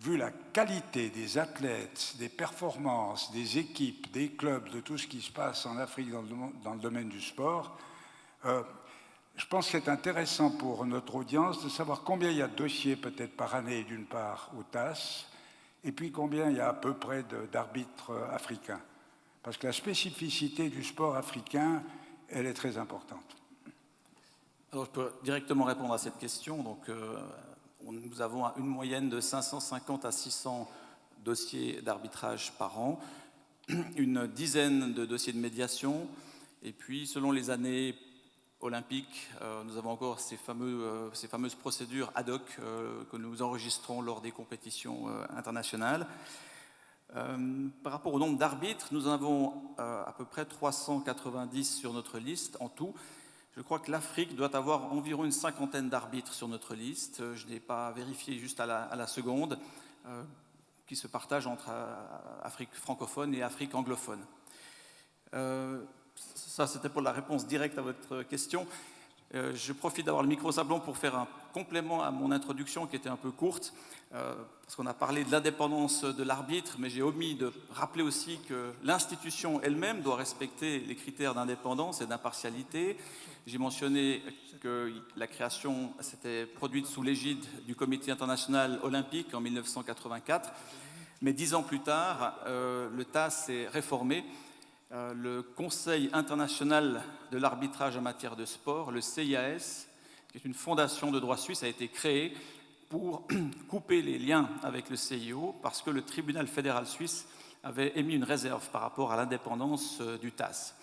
vu la qualité des athlètes, des performances, des équipes, des clubs, de tout ce qui se passe en Afrique dans le domaine du sport. Je pense que c'est intéressant pour notre audience de savoir combien il y a de dossiers peut-être par année d'une part au TAS, et puis combien il y a à peu près d'arbitres africains. Parce que la spécificité du sport africain, elle est très importante. Alors, je peux directement répondre à cette question. Donc, nous avons une moyenne de 550 à 600 dossiers d'arbitrage par an, une dizaine de dossiers de médiation, et puis, selon les années olympiques, nous avons encore ces fameuses procédures ad hoc que nous enregistrons lors des compétitions internationales. Par rapport au nombre d'arbitres, nous en avons à peu près 390 sur notre liste en tout. Je crois que l'Afrique doit avoir environ une cinquantaine d'arbitres sur notre liste. Je n'ai pas vérifié juste à la seconde, qui se partagent entre Afrique francophone et Afrique anglophone. Ça, c'était pour la réponse directe à votre question. Je profite d'avoir le micro sablon pour faire un complément à mon introduction qui était un peu courte, parce qu'on a parlé de l'indépendance de l'arbitre, mais j'ai omis de rappeler aussi que l'institution elle-même doit respecter les critères d'indépendance et d'impartialité. J'ai mentionné que la création s'était produite sous l'égide du Comité international olympique en 1984, mais 10 ans plus tard, le TAS s'est réformé. Le Conseil international de l'arbitrage en matière de sport, le CIAS, qui est une fondation de droit suisse, a été créé pour couper les liens avec le CIO parce que le tribunal fédéral suisse avait émis une réserve par rapport à l'indépendance du TAS.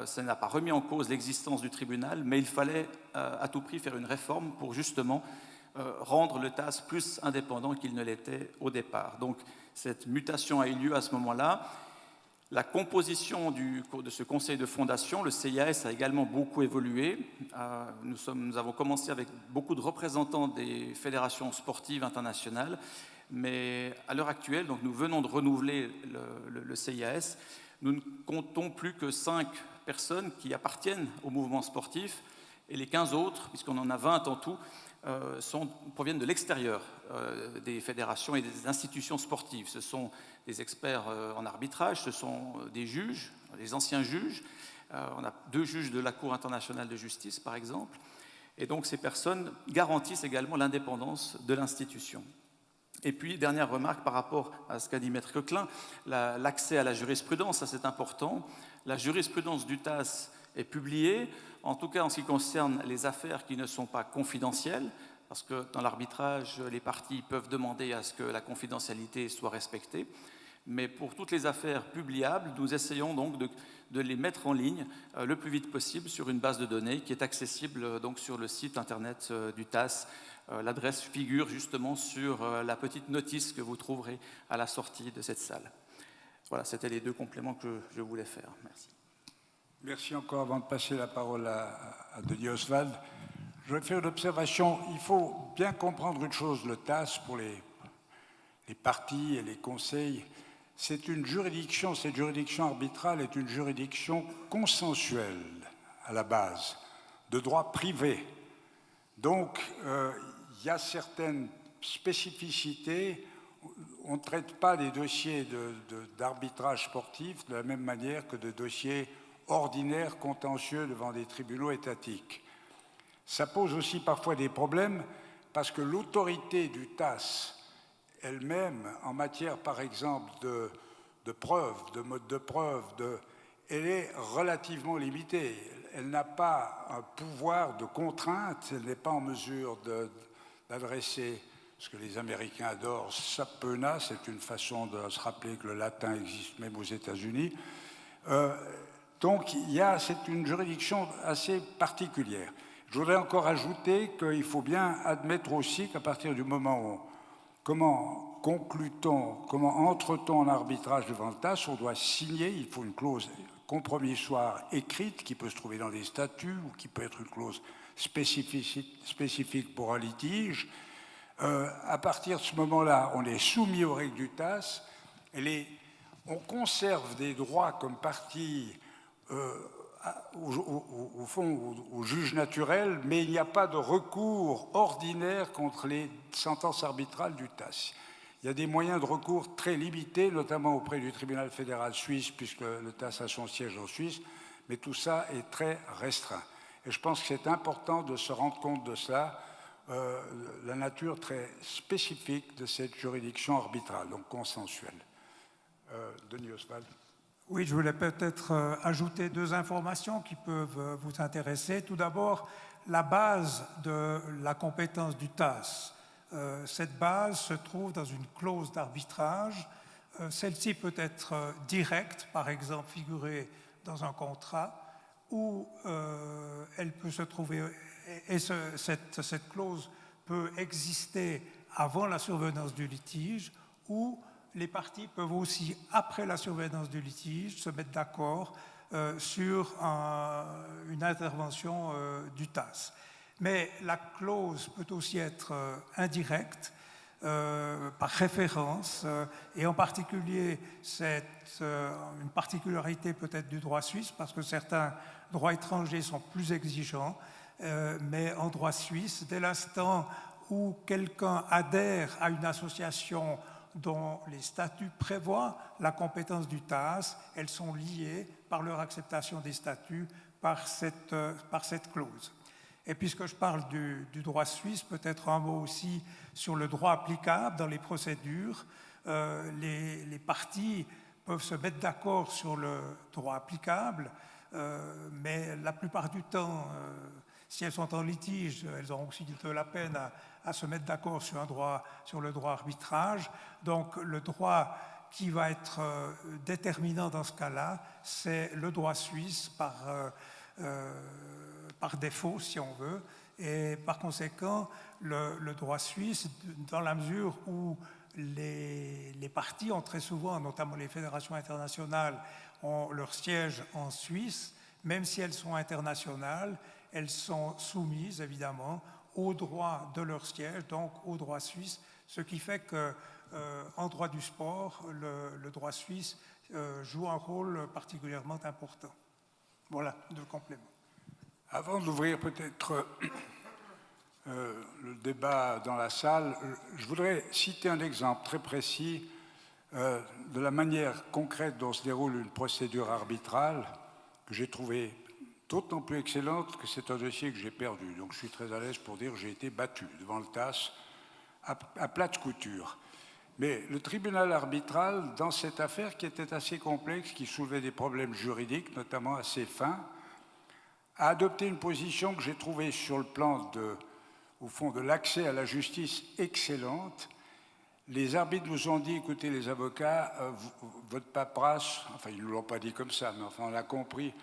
Ça n'a pas remis en cause l'existence du tribunal, mais il fallait à tout prix faire une réforme pour justement rendre le TAS plus indépendant qu'il ne l'était au départ. Donc cette mutation a eu lieu à ce moment-là. La composition de ce conseil de fondation, le CIAS, a également beaucoup évolué. Nous avons commencé avec beaucoup de représentants des fédérations sportives internationales, mais à l'heure actuelle, donc nous venons de renouveler le CIAS, nous ne comptons plus que 5 personnes qui appartiennent au mouvement sportif, et les 15 autres, puisqu'on en a 20 en tout, proviennent de l'extérieur des fédérations et des institutions sportives. Ce sont des experts en arbitrage, ce sont des juges, des anciens juges. On a 2 juges de la Cour internationale de justice, par exemple. Et donc ces personnes garantissent également l'indépendance de l'institution. Et puis, dernière remarque par rapport à ce qu'a dit Maître Coquelin, l'accès à la jurisprudence, ça c'est important. La jurisprudence du TAS est publié, en tout cas en ce qui concerne les affaires qui ne sont pas confidentielles, parce que dans l'arbitrage, les parties peuvent demander à ce que la confidentialité soit respectée. Mais pour toutes les affaires publiables, nous essayons donc de les mettre en ligne le plus vite possible sur une base de données qui est accessible donc sur le site internet du TASS. L'adresse figure justement sur la petite notice que vous trouverez à la sortie de cette salle. Voilà, c'était les deux compléments que je voulais faire. Merci. Merci encore. Avant de passer la parole à Denis Oswald, je vais faire une observation. Il faut bien comprendre une chose, le TASS, pour les parties et les conseils, c'est une juridiction, cette juridiction arbitrale est une juridiction consensuelle à la base, de droit privé. Donc, il y a certaines spécificités. On ne traite pas des dossiers d'arbitrage sportif de la même manière que de dossiers ordinaires contentieux devant des tribunaux étatiques. Ça pose aussi parfois des problèmes parce que l'autorité du TASS elle-même, en matière par exemple de preuve, de mode de preuve, elle est relativement limitée. Elle n'a pas un pouvoir de contrainte, elle n'est pas en mesure d'adresser ce que les Américains adorent, subpoena, c'est une façon de se rappeler que le latin existe même aux États-Unis. Donc c'est une juridiction assez particulière. Je voudrais encore ajouter qu'il faut bien admettre aussi qu'à partir du moment où comment conclut-on, comment entre-t-on en arbitrage devant le TASS, on doit signer, il faut une clause compromissoire écrite qui peut se trouver dans des statuts ou qui peut être une clause spécifique pour un litige. À partir de ce moment-là, on est soumis aux règles du TASS, on conserve des droits comme partie au fond au juge naturel, mais il n'y a pas de recours ordinaire contre les sentences arbitrales du TASS. Il y a des moyens de recours très limités, notamment auprès du tribunal fédéral suisse, puisque le TASS a son siège en Suisse, mais tout ça est très restreint. Et je pense que c'est important de se rendre compte de cela, la nature très spécifique de cette juridiction arbitrale, donc consensuelle. Denis Oswald. Oui, je voulais peut-être ajouter deux informations qui peuvent vous intéresser. Tout d'abord, la base de la compétence du TASS. Cette base se trouve dans une clause d'arbitrage. Celle-ci peut être directe, par exemple figurée dans un contrat, ou elle peut se trouver, et cette clause peut exister avant la survenance du litige, ou les parties peuvent aussi, après la survenance du litige, se mettre d'accord sur une intervention du TASS. Mais la clause peut aussi être indirecte, par référence, et en particulier, c'est une particularité peut-être du droit suisse, parce que certains droits étrangers sont plus exigeants, mais en droit suisse, dès l'instant où quelqu'un adhère à une association dont les statuts prévoient la compétence du TASS, elles sont liées par leur acceptation des statuts par cette clause. Et puisque je parle du droit suisse, peut-être un mot aussi sur le droit applicable dans les procédures. Les parties peuvent se mettre d'accord sur le droit applicable, mais la plupart du temps, si elles sont en litige, elles auront aussi de la peine à se mettre d'accord sur le droit arbitrage. Donc le droit qui va être déterminant dans ce cas-là, c'est le droit suisse par défaut, si on veut. Et par conséquent, le droit suisse, dans la mesure où les parties ont très souvent, notamment les fédérations internationales, ont leur siège en Suisse, même si elles sont internationales, elles sont soumises évidemment au droit de leur siège, donc au droit suisse, ce qui fait qu'en droit du sport, le droit suisse joue un rôle particulièrement important. Voilà, deux compléments. Avant d'ouvrir peut-être le débat dans la salle, je voudrais citer un exemple très précis de la manière concrète dont se déroule une procédure arbitrale que j'ai trouvée d'autant plus excellente que c'est un dossier que j'ai perdu. Donc je suis très à l'aise pour dire que j'ai été battu devant le TASS à plate couture. Mais le tribunal arbitral, dans cette affaire qui était assez complexe, qui soulevait des problèmes juridiques, notamment assez fins, a adopté une position que j'ai trouvée sur le plan au fond, de l'accès à la justice excellente. Les arbitres nous ont dit, écoutez les avocats, votre paperasse, enfin ils ne nous l'ont pas dit comme ça, mais enfin on l'a compris,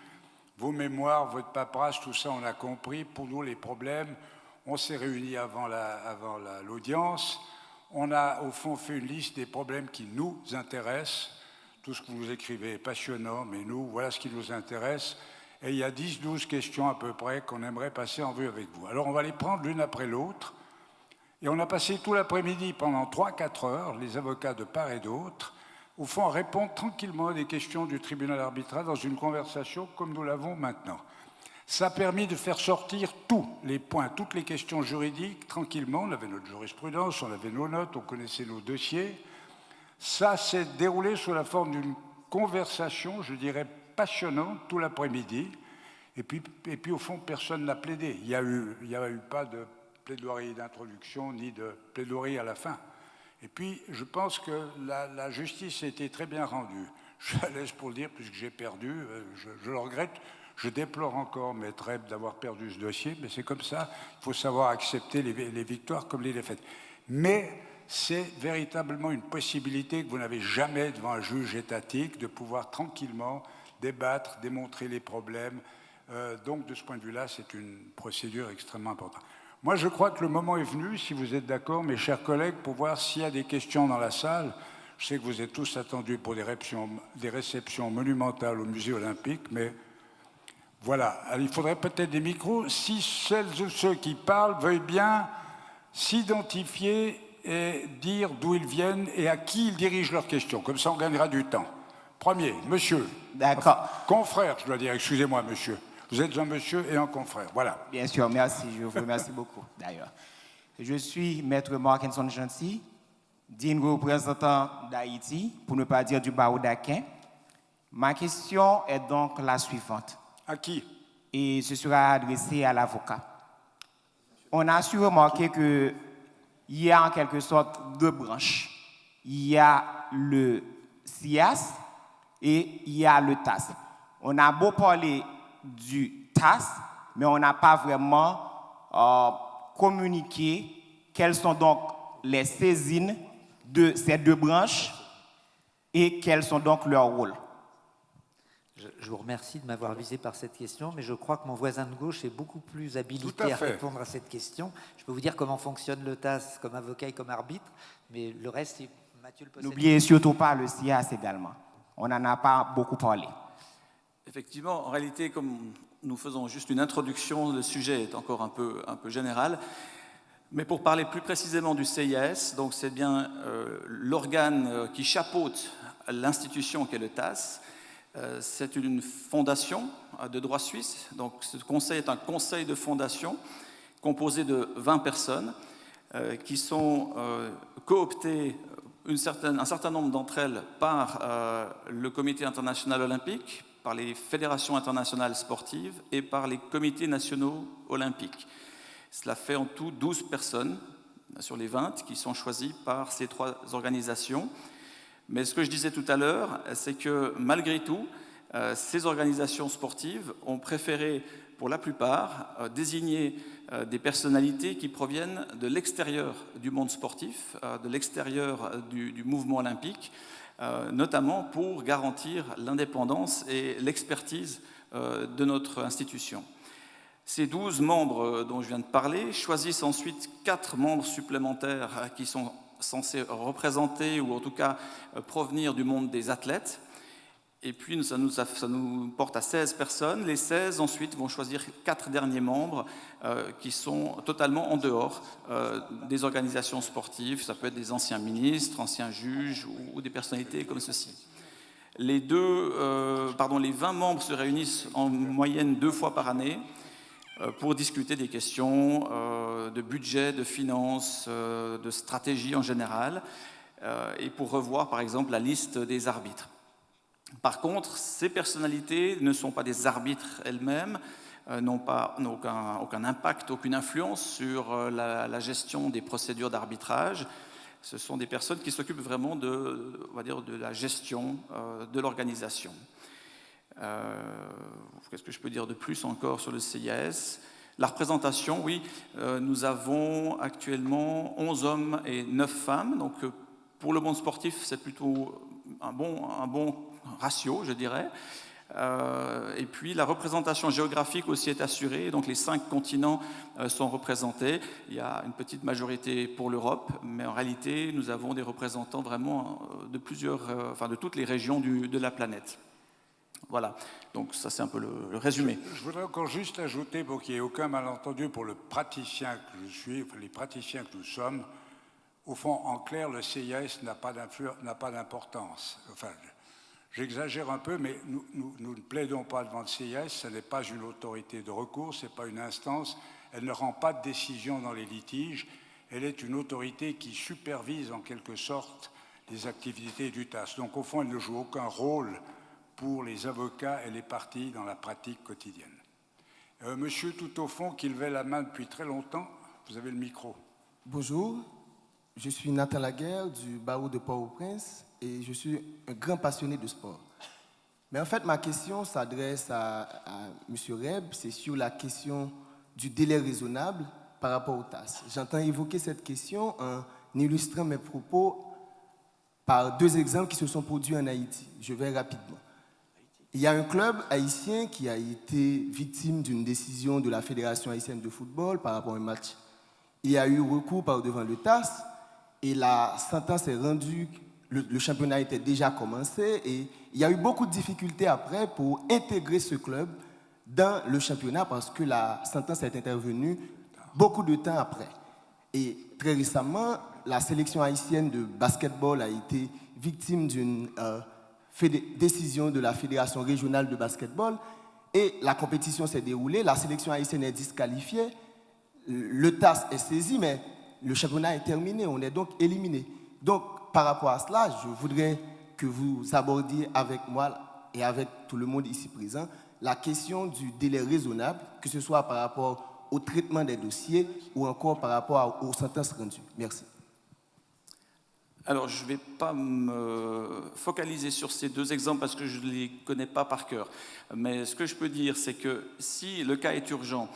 vos mémoires, votre paperasse, tout ça on a compris. Pour nous les problèmes, on s'est réunis avant l'audience, on a au fond fait une liste des problèmes qui nous intéressent. Tout ce que vous écrivez est passionnant, mais nous, voilà ce qui nous intéresse. Et il y a 10-12 questions à peu près qu'on aimerait passer en vue avec vous. Alors on va les prendre l'une après l'autre. Et on a passé tout l'après-midi, pendant 3-4 heures, les avocats de part et d'autre, au fond, à répondre tranquillement à des questions du tribunal arbitral dans une conversation comme nous l'avons maintenant. Ça a permis de faire sortir tous les points, toutes les questions juridiques, tranquillement. On avait notre jurisprudence, on avait nos notes, on connaissait nos dossiers. Ça s'est déroulé sous la forme d'une conversation, je dirais, passionnante, tout l'après-midi. Et puis, au fond, personne n'a plaidé. Il n'y a eu pas de plaidoirie d'introduction ni de plaidoirie à la fin. Et puis, je pense que la justice a été très bien rendue. Je suis à l'aise pour le dire, puisque j'ai perdu, je le regrette. Je déplore encore, Maître Ebb, d'avoir perdu ce dossier, mais c'est comme ça. Il faut savoir accepter les victoires comme les défaites. Mais c'est véritablement une possibilité que vous n'avez jamais devant un juge étatique, de pouvoir tranquillement débattre, démontrer les problèmes. Donc, de ce point de vue-là, c'est une procédure extrêmement importante. Moi, je crois que le moment est venu, si vous êtes d'accord, mes chers collègues, pour voir s'il y a des questions dans la salle. Je sais que vous êtes tous attendus pour des réceptions monumentales au musée olympique, mais voilà. Alors, il faudrait peut-être des micros. Si celles ou ceux qui parlent veuillent bien s'identifier et dire d'où ils viennent et à qui ils dirigent leurs questions. Comme ça, on gagnera du temps. Premier, monsieur. D'accord. Confrère, je dois dire, excusez-moi, monsieur. Vous êtes un monsieur et un confrère, voilà. Bien sûr, merci. Je vous remercie beaucoup, d'ailleurs. Je suis Maître Markinson Gentil, digne représentant d'Haïti, pour ne pas dire du barreau d'Aquin. Ma question est donc la suivante. À qui? Et ce sera adressé à l'avocat. On a su remarquer qu'il y a en quelque sorte deux branches. Il y a le SIAS et il y a le TAS. On a beau parler du TAS, mais on n'a pas vraiment communiqué quelles sont donc les saisines de ces deux branches et quels sont donc leurs rôles. Je vous remercie de m'avoir visé par cette question, mais je crois que mon voisin de gauche est beaucoup plus habilité à répondre à cette question. Je peux vous dire comment fonctionne le TAS comme avocat et comme arbitre, mais le reste, Mathieu le possède. N'oubliez surtout pas le SIAS également. On n'en a pas beaucoup parlé. Effectivement, en réalité, comme nous faisons juste une introduction, le sujet est encore un peu général. Mais pour parler plus précisément du CIAS, donc c'est bien l'organe qui chapeaute l'institution qu'est le TAS. C'est une fondation de droit suisse. Donc ce conseil est un conseil de fondation composé de 20 personnes qui sont cooptées, un certain nombre d'entre elles par le Comité international olympique, par les fédérations internationales sportives et par les comités nationaux olympiques. Cela fait en tout 12 personnes sur les 20 qui sont choisies par ces trois organisations. Mais ce que je disais tout à l'heure, c'est que malgré tout, ces organisations sportives ont préféré, pour la plupart, désigner des personnalités qui proviennent de l'extérieur du monde sportif, de l'extérieur du mouvement olympique, notamment pour garantir l'indépendance et l'expertise de notre institution. Ces 12 membres dont je viens de parler choisissent ensuite 4 membres supplémentaires qui sont censés représenter ou en tout cas provenir du monde des athlètes. Et puis ça nous porte à 16 personnes. Les 16 ensuite vont choisir 4 derniers membres qui sont totalement en dehors des organisations sportives. Ça peut être des anciens ministres, anciens juges ou des personnalités comme ceci. Les 20 membres se réunissent en moyenne 2 fois par année pour discuter des questions de budget, de finances, de stratégie en général, et pour revoir par exemple la liste des arbitres. Par contre, ces personnalités ne sont pas des arbitres elles-mêmes, n'ont aucun impact, aucune influence sur la gestion des procédures d'arbitrage. Ce sont des personnes qui s'occupent vraiment de la gestion de l'organisation. Qu'est-ce que je peux dire de plus encore sur le CIAS? La représentation, oui, nous avons actuellement 11 hommes et 9 femmes. Donc, pour le monde sportif, c'est plutôt un bon ratio, je dirais. Et puis, la représentation géographique aussi est assurée. Donc, les 5 continents sont représentés. Il y a une petite majorité pour l'Europe, mais en réalité, nous avons des représentants vraiment de de toutes les régions de la planète. Voilà, donc ça c'est un peu le résumé. Je voudrais encore juste ajouter, pour qu'il n'y ait aucun malentendu pour le praticien que je suis, enfin, les praticiens que nous sommes, au fond, en clair, le CIAS n'a pas d'importance. Enfin, j'exagère un peu, mais nous ne plaidons pas devant le CIAS, ce n'est pas une autorité de recours, ce n'est pas une instance, elle ne rend pas de décision dans les litiges, elle est une autorité qui supervise en quelque sorte les activités du TAS. Donc au fond, elle ne joue aucun rôle pour les avocats et les parties dans la pratique quotidienne. Monsieur tout au fond, qui levait la main depuis très longtemps, vous avez le micro. Bonjour, je suis Nathan Laguerre du barreau de Port-au-Prince et je suis un grand passionné de sport. Mais en fait, ma question s'adresse à M. Reb, c'est sur la question du délai raisonnable par rapport au TAS. J'entends évoquer cette question en illustrant mes propos par 2 exemples qui se sont produits en Haïti. Je vais rapidement. Il y a un club haïtien qui a été victime d'une décision de la Fédération haïtienne de football par rapport à un match. Il y a eu recours par devant le TAS et la sentence est rendue, le championnat était déjà commencé et il y a eu beaucoup de difficultés après pour intégrer ce club dans le championnat parce que la sentence est intervenue beaucoup de temps après. Et très récemment, la sélection haïtienne de basketball a été victime d'une décision de la Fédération régionale de basketball et la compétition s'est déroulée, la sélection haïtienne est disqualifiée, le TAS est saisi, mais le championnat est terminé, on est donc éliminé. Donc, par rapport à cela, je voudrais que vous abordiez avec moi et avec tout le monde ici présent la question du délai raisonnable, que ce soit par rapport au traitement des dossiers ou encore par rapport aux sentences rendues. Merci. Alors, je ne vais pas me focaliser sur ces 2 exemples parce que je ne les connais pas par cœur. Mais ce que je peux dire, c'est que si le cas est urgent,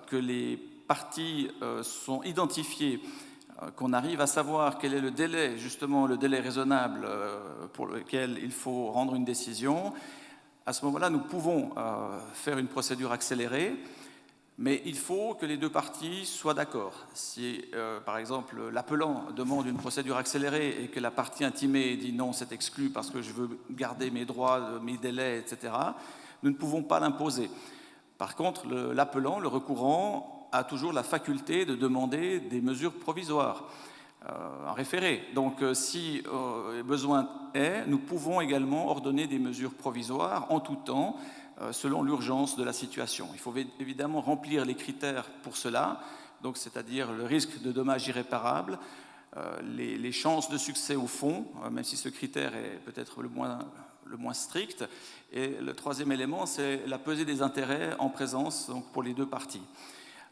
que les parties sont identifiées, qu'on arrive à savoir quel est le délai, justement le délai raisonnable pour lequel il faut rendre une décision, à ce moment-là, nous pouvons faire une procédure accélérée. Mais il faut que les 2 parties soient d'accord. Si, par exemple, l'appelant demande une procédure accélérée et que la partie intimée dit non, c'est exclu parce que je veux garder mes droits, mes délais, etc., nous ne pouvons pas l'imposer. Par contre, l'appelant, le recourant, a toujours la faculté de demander des mesures provisoires, un référé. Donc, si besoin est, nous pouvons également ordonner des mesures provisoires en tout temps, selon l'urgence de la situation. Il faut évidemment remplir les critères pour cela, donc c'est-à-dire le risque de dommages irréparables, les chances de succès au fond, même si ce critère est peut-être le moins strict. Et le 3e élément, c'est la pesée des intérêts en présence donc, pour les 2 parties.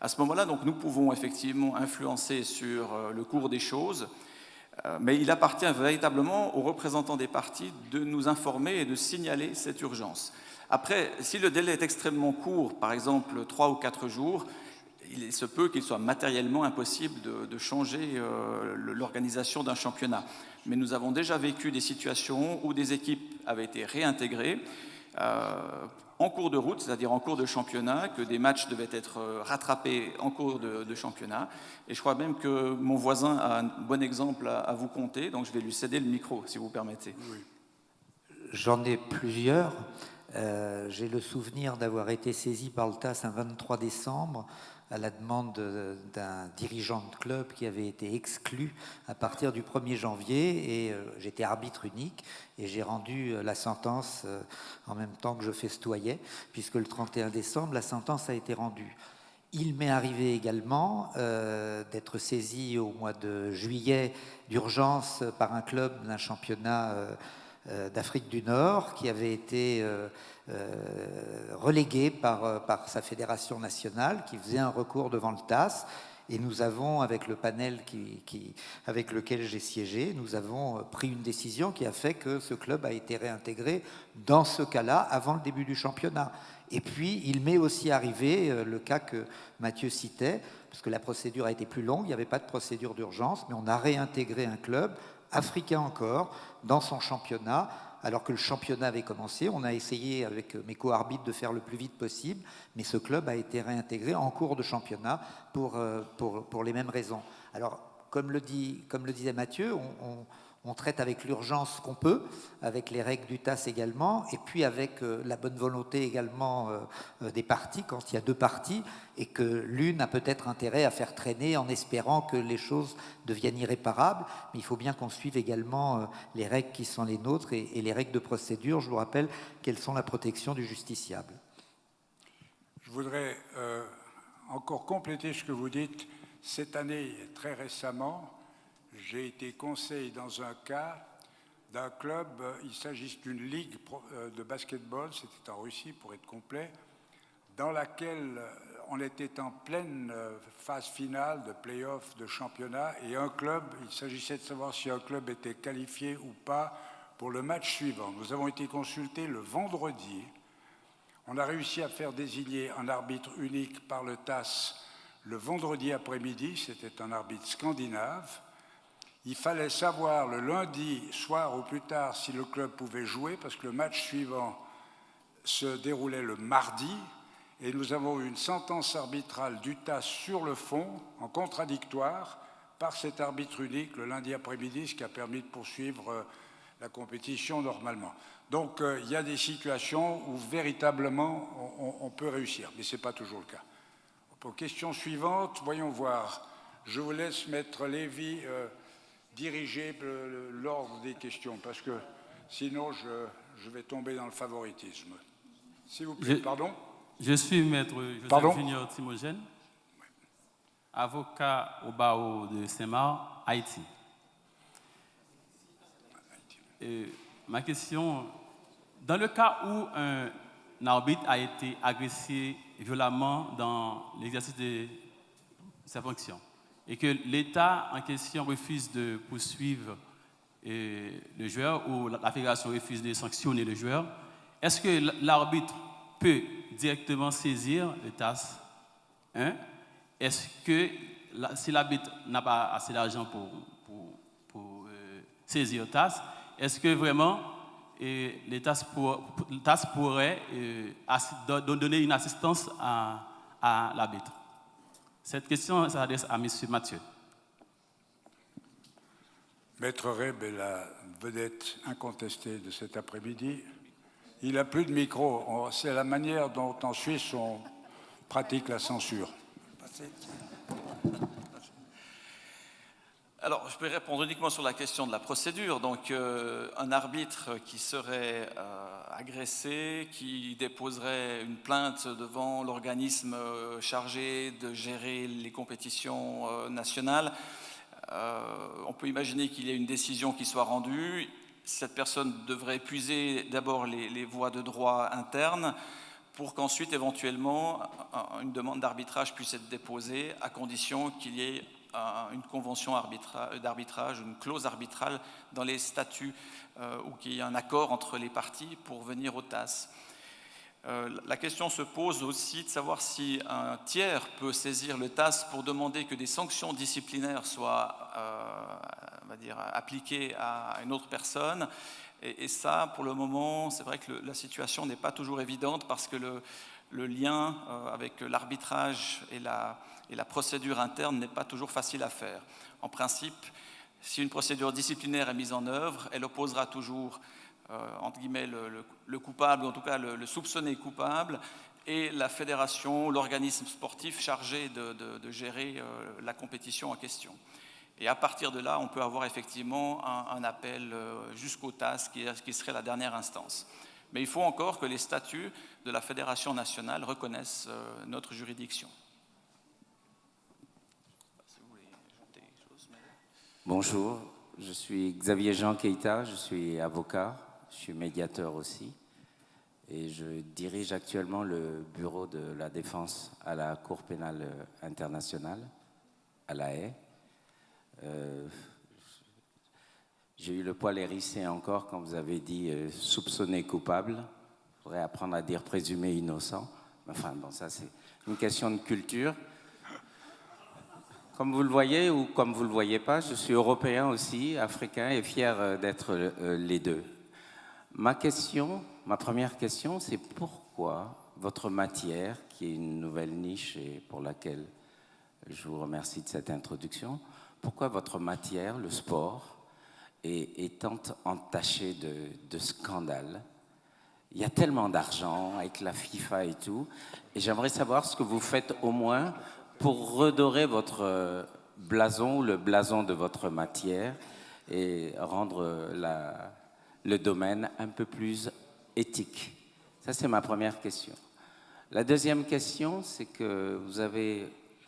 À ce moment-là, donc, nous pouvons effectivement influencer sur le cours des choses, mais il appartient véritablement aux représentants des parties de nous informer et de signaler cette urgence. Après, si le délai est extrêmement court, par exemple 3 ou 4 jours, il se peut qu'il soit matériellement impossible de changer l'organisation d'un championnat. Mais nous avons déjà vécu des situations où des équipes avaient été réintégrées en cours de route, c'est-à-dire en cours de championnat, que des matchs devaient être rattrapés en cours de championnat. Et je crois même que mon voisin a un bon exemple à vous conter, donc je vais lui céder le micro, si vous permettez. Oui. J'en ai plusieurs. J'ai le souvenir d'avoir été saisi par le TAS un 23 décembre à la demande d'un dirigeant de club qui avait été exclu à partir du 1er janvier et j'étais arbitre unique et j'ai rendu la sentence en même temps que je festoyais puisque le 31 décembre la sentence a été rendue. Il m'est arrivé également d'être saisi au mois de juillet d'urgence par un club d'un championnat d'Afrique du Nord qui avait été relégué par sa fédération nationale qui faisait un recours devant le TAS Et nous avons, avec le panel avec lequel j'ai siégé, nous avons pris une décision qui a fait que ce club a été réintégré dans ce cas-là avant le début du championnat. Et puis, il m'est aussi arrivé le cas que Mathieu citait, parce que la procédure a été plus longue, il n'y avait pas de procédure d'urgence, mais on a réintégré un club, africain encore, dans son championnat, alors que le championnat avait commencé. On a essayé avec mes co-arbitres de faire le plus vite possible, mais ce club a été réintégré en cours de championnat pour les mêmes raisons. Alors, comme le disait Mathieu, on traite avec l'urgence qu'on peut, avec les règles du TAS également, et puis avec la bonne volonté également des parties, quand il y a deux parties, et que l'une a peut-être intérêt à faire traîner en espérant que les choses deviennent irréparables. Mais il faut bien qu'on suive également les règles qui sont les nôtres et les règles de procédure. Je vous rappelle quelles sont la protection du justiciable. Je voudrais encore compléter ce que vous dites. Cette année, très récemment, j'ai été conseiller dans un cas d'un club, il s'agit d'une ligue de basketball, c'était en Russie pour être complet, dans laquelle on était en pleine phase finale de play-off de championnat, et un club, il s'agissait de savoir si un club était qualifié ou pas pour le match suivant. Nous avons été consultés le vendredi. On a réussi à faire désigner un arbitre unique par le TAS le vendredi après-midi, c'était un arbitre scandinave. Il fallait savoir le lundi soir ou plus tard si le club pouvait jouer, parce que le match suivant se déroulait le mardi, et nous avons eu une sentence arbitrale du TAS sur le fond, en contradictoire, par cet arbitre unique le lundi après-midi, ce qui a permis de poursuivre la compétition normalement. Donc il y a des situations où véritablement on peut réussir, mais ce n'est pas toujours le cas. Pour question suivante, voyons voir. Je vous laisse, Maître Lévy, diriger l'ordre des questions, parce que sinon je vais tomber dans le favoritisme. S'il vous plaît, pardon. Je suis Maître Joseph Junior Timogène, avocat au barreau de Saint-Marc, Haïti. Ma question, dans le cas où un arbitre a été agressé violemment dans l'exercice de sa fonction et que l'État en question refuse de poursuivre le joueur ou la fédération refuse de sanctionner le joueur, est-ce que l'arbitre peut directement saisir le TAS? Est-ce que si l'arbitre n'a pas assez d'argent pour saisir le TAS, est-ce que vraiment le TAS pourrait donner une assistance à l'arbitre? Cette question s'adresse à M. Mathieu. Maître Reb est la vedette incontestée de cet après-midi. Il n'a plus de micro. C'est la manière dont en Suisse on pratique la censure. Alors, je peux répondre uniquement sur la question de la procédure. Donc, un arbitre qui serait agressé, qui déposerait une plainte devant l'organisme chargé de gérer les compétitions nationales, on peut imaginer qu'il y ait une décision qui soit rendue. Cette personne devrait épuiser d'abord les voies de droit internes pour qu'ensuite, éventuellement, une demande d'arbitrage puisse être déposée à condition qu'il y ait une convention d'arbitrage, une clause arbitrale dans les statuts ou qu'il y ait un accord entre les parties pour venir au TAS. La question se pose aussi de savoir si un tiers peut saisir le TAS pour demander que des sanctions disciplinaires soient on va dire, appliquées à une autre personne. Et ça, pour le moment, c'est vrai que la situation n'est pas toujours évidente parce que le lien avec l'arbitrage et la procédure interne n'est pas toujours facile à faire. En principe, si une procédure disciplinaire est mise en œuvre, elle opposera toujours, entre guillemets, le coupable, ou en tout cas le soupçonné coupable, et la fédération, l'organisme sportif chargé de gérer la compétition en question. Et à partir de là, on peut avoir effectivement un appel jusqu'au TAS, qui serait la dernière instance. Mais il faut encore que les statuts de la Fédération nationale reconnaissent notre juridiction. Bonjour, je suis Xavier Jean Keita, je suis avocat, je suis médiateur aussi et je dirige actuellement le bureau de la défense à la Cour pénale internationale. à La Haye. J'ai eu le poil hérissé encore quand vous avez dit soupçonné coupable. Il faudrait apprendre à dire présumé innocent. Enfin, bon, ça c'est une question de culture. Comme vous le voyez ou comme vous ne le voyez pas, je suis européen aussi, africain et fier d'être les deux. Ma première question, c'est pourquoi votre matière, qui est une nouvelle niche et pour laquelle je vous remercie de cette introduction, pourquoi votre matière, le sport, est tant entachée de scandales? Il y a tellement d'argent avec la FIFA et tout, et j'aimerais savoir ce que vous faites au moins pour redorer votre blason ou le blason de votre matière et rendre le domaine un peu plus éthique. Ça, c'est ma première question. La deuxième question, c'est que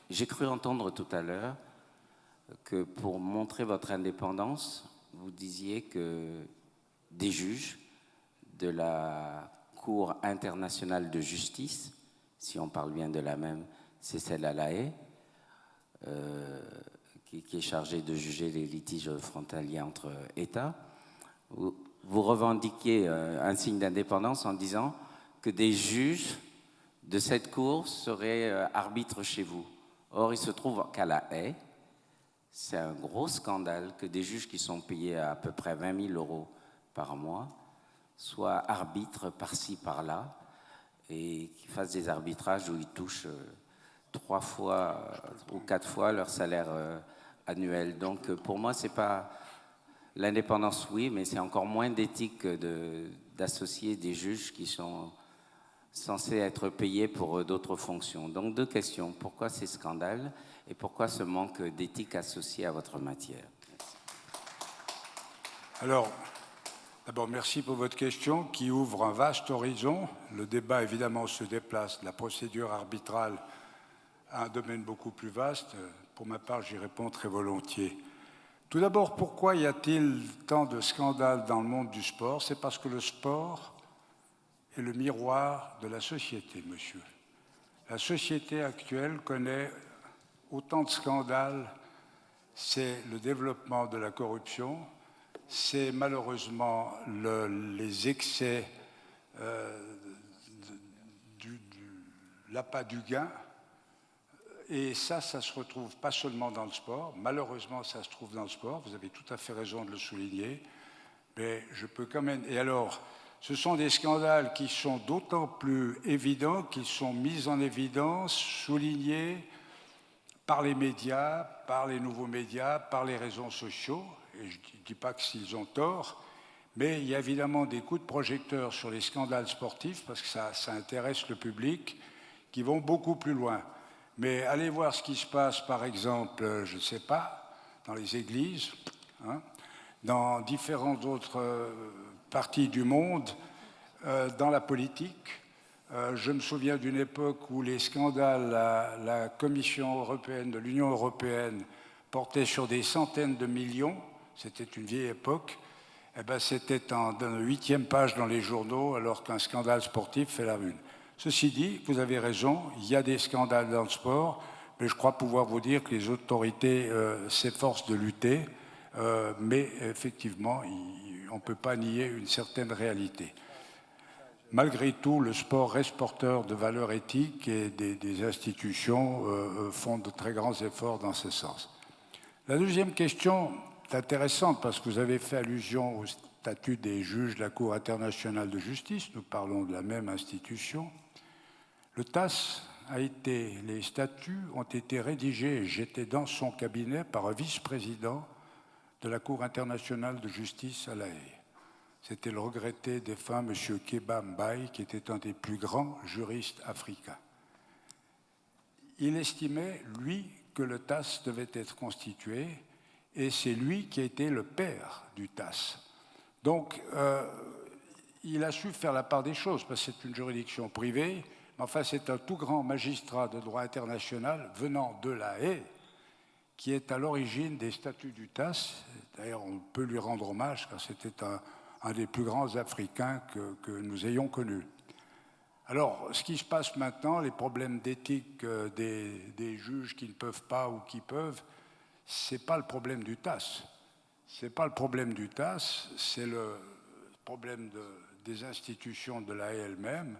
j'ai cru entendre tout à l'heure que pour montrer votre indépendance, vous disiez que des juges de la Cour internationale de justice, si on parle bien de la même, c'est celle à La Haye, qui est chargée de juger les litiges frontaliers entre États. Vous revendiquez un signe d'indépendance en disant que des juges de cette cour seraient arbitres chez vous. Or, il se trouve qu'à La Haye, c'est un gros scandale que des juges qui sont payés à peu près 20 000 € par mois soient arbitres par-ci, par-là, et qui fassent des arbitrages où ils touchent 3 fois ou 4 fois leur salaire annuel. Donc pour moi, c'est pas l'indépendance, oui, mais c'est encore moins d'éthique d'associer des juges qui sont censés être payés pour d'autres fonctions. Donc 2 questions. Pourquoi ces scandales et pourquoi ce manque d'éthique associé à votre matière? Merci. Alors, d'abord, merci pour votre question qui ouvre un vaste horizon. Le débat, évidemment, se déplace de la procédure arbitrale à un domaine beaucoup plus vaste. Pour ma part, j'y réponds très volontiers. Tout d'abord, pourquoi y a-t-il tant de scandales dans le monde du sport? C'est parce que le sport est le miroir de la société, monsieur. La société actuelle connaît autant de scandales. C'est le développement de la corruption, c'est malheureusement les excès l'appât du gain. Et ça se retrouve pas seulement dans le sport. Malheureusement, ça se trouve dans le sport. Vous avez tout à fait raison de le souligner. Mais je peux quand même... Et alors, ce sont des scandales qui sont d'autant plus évidents, qu'ils sont mis en évidence, soulignés par les médias, par les nouveaux médias, par les réseaux sociaux. Et je ne dis pas que s'ils ont tort, mais il y a évidemment des coups de projecteur sur les scandales sportifs, parce que ça intéresse le public, qui vont beaucoup plus loin. Mais allez voir ce qui se passe, par exemple, je ne sais pas, dans les églises, dans différentes autres parties du monde, dans la politique. Je me souviens d'une époque où les scandales, la Commission européenne, de l'Union européenne, portaient sur des centaines de millions. C'était une vieille époque. Eh ben, c'était en 8e page dans les journaux, alors qu'un scandale sportif fait la une. Ceci dit, vous avez raison, il y a des scandales dans le sport, mais je crois pouvoir vous dire que les autorités s'efforcent de lutter, mais effectivement, on ne peut pas nier une certaine réalité. Malgré tout, le sport reste porteur de valeurs éthiques et des institutions font de très grands efforts dans ce sens. La deuxième question est intéressante parce que vous avez fait allusion au statut des juges de la Cour internationale de justice. Nous parlons de la même institution. Le TAS les statuts ont été rédigés, et j'étais dans son cabinet, par un vice-président de la Cour internationale de justice à La Haye. C'était le regretté défunt M. Keba Mbaye, qui était un des plus grands juristes africains. Il estimait, lui, que le TAS devait être constitué, et c'est lui qui a été le père du TAS. Donc, il a su faire la part des choses, parce que c'est une juridiction privée, mais enfin, c'est un tout grand magistrat de droit international venant de La Haye, qui est à l'origine des statuts du TAS. D'ailleurs, on peut lui rendre hommage, car c'était un des plus grands Africains que nous ayons connus. Alors, ce qui se passe maintenant, les problèmes d'éthique des juges qui ne peuvent pas ou qui peuvent, ce n'est pas le problème du TAS. Ce n'est pas le problème du TAS, c'est le problème des institutions de l'AE elles-mêmes.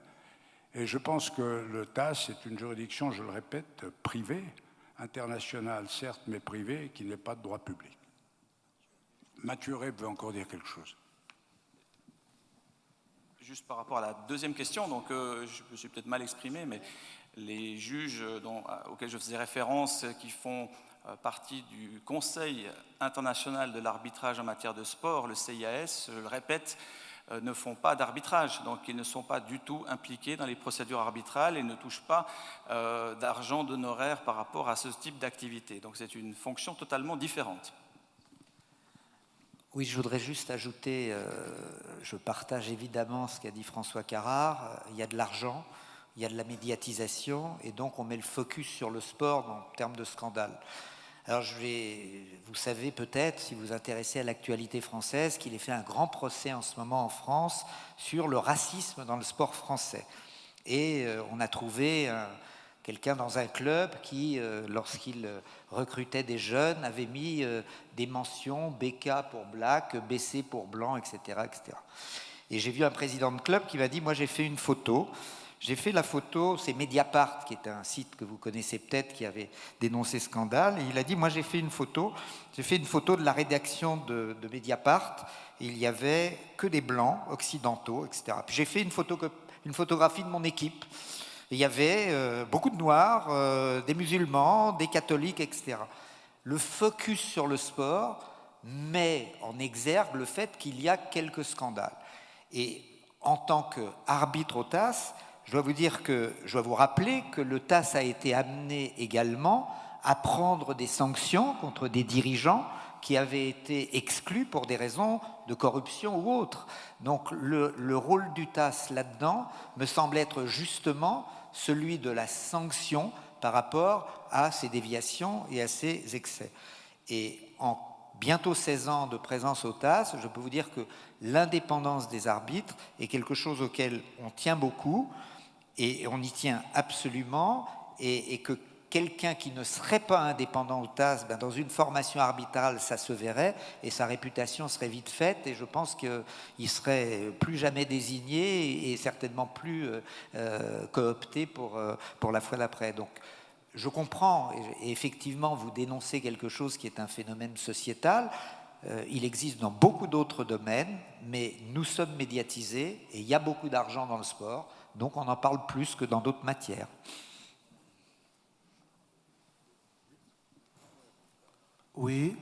Et je pense que le TAS est une juridiction, je le répète, privée, internationale certes, mais privée, qui n'est pas de droit public. Mathieu Reb veut encore dire quelque chose. Juste par rapport à la deuxième question, donc je me suis peut-être mal exprimé, mais les juges auxquels je faisais référence, qui font partie du Conseil international de l'arbitrage en matière de sport, le CIAS, je le répète, ne font pas d'arbitrage, donc ils ne sont pas du tout impliqués dans les procédures arbitrales et ne touchent pas d'argent d'honoraires par rapport à ce type d'activité. Donc c'est une fonction totalement différente. Oui, je voudrais juste ajouter, je partage évidemment ce qu'a dit François Carrard, il y a de l'argent, il y a de la médiatisation, et donc on met le focus sur le sport en termes de scandale. Alors vous savez peut-être, si vous vous intéressez à l'actualité française, qu'il est fait un grand procès en ce moment en France sur le racisme dans le sport français. Et on a trouvé quelqu'un dans un club qui, lorsqu'il recrutait des jeunes, avait mis des mentions BK pour black, BC pour blanc, etc., etc. Et j'ai vu un président de club qui m'a dit, moi j'ai fait une photo. J'ai fait la photo, c'est Mediapart, qui est un site que vous connaissez peut-être, qui avait dénoncé ce scandale. Et il a dit, moi j'ai fait une photo de la rédaction de Mediapart. Et il n'y avait que des blancs occidentaux, etc. Puis j'ai fait une photographie de mon équipe. Et il y avait beaucoup de noirs, des musulmans, des catholiques, etc. Le focus sur le sport met en exergue le fait qu'il y a quelques scandales. Et en tant qu'arbitre au TAS, je dois vous rappeler que le TAS a été amené également à prendre des sanctions contre des dirigeants qui avaient été exclus pour des raisons de corruption ou autres. Donc le rôle du TAS là-dedans me semble être justement celui de la sanction par rapport à ces déviations et à ces excès. Et en bientôt 16 ans de présence au TAS, je peux vous dire que l'indépendance des arbitres est quelque chose auquel on tient beaucoup, et on y tient absolument, et que quelqu'un qui ne serait pas indépendant au TAS, dans une formation arbitrale, ça se verrait, et sa réputation serait vite faite, et je pense qu'il ne serait plus jamais désigné, et certainement plus coopté pour la fois d'après. Donc, je comprends, et effectivement, vous dénoncez quelque chose qui est un phénomène sociétal. Il existe dans beaucoup d'autres domaines, mais nous sommes médiatisés, et il y a beaucoup d'argent dans le sport, donc on en parle plus que dans d'autres matières. Oui,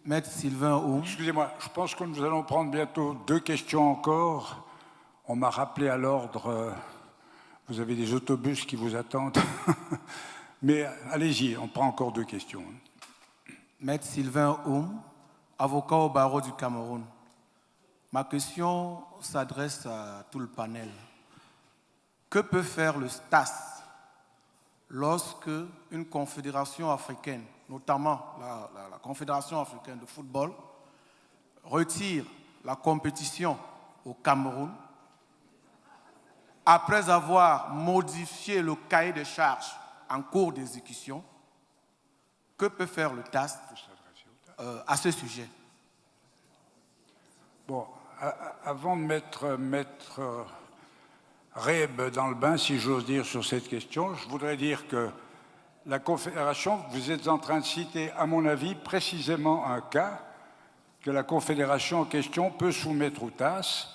Maître Sylvain Oum. Excusez-moi, je pense que nous allons prendre bientôt 2 questions encore. On m'a rappelé à l'ordre, vous avez des autobus qui vous attendent. Mais allez-y, on prend encore 2 questions. Maître Sylvain Oum, avocat au barreau du Cameroun. Ma question s'adresse à tout le panel. Que peut faire le TAS lorsque une confédération africaine, notamment la Confédération africaine de football, retire la compétition au Cameroun après avoir modifié le cahier de charges en cours d'exécution? Que peut faire le TAS à ce sujet? Bon, avant de mettre Maître Reb dans le bain, si j'ose dire, sur cette question, je voudrais dire que la Confédération, vous êtes en train de citer, à mon avis, précisément un cas que la Confédération en question peut soumettre au TAS.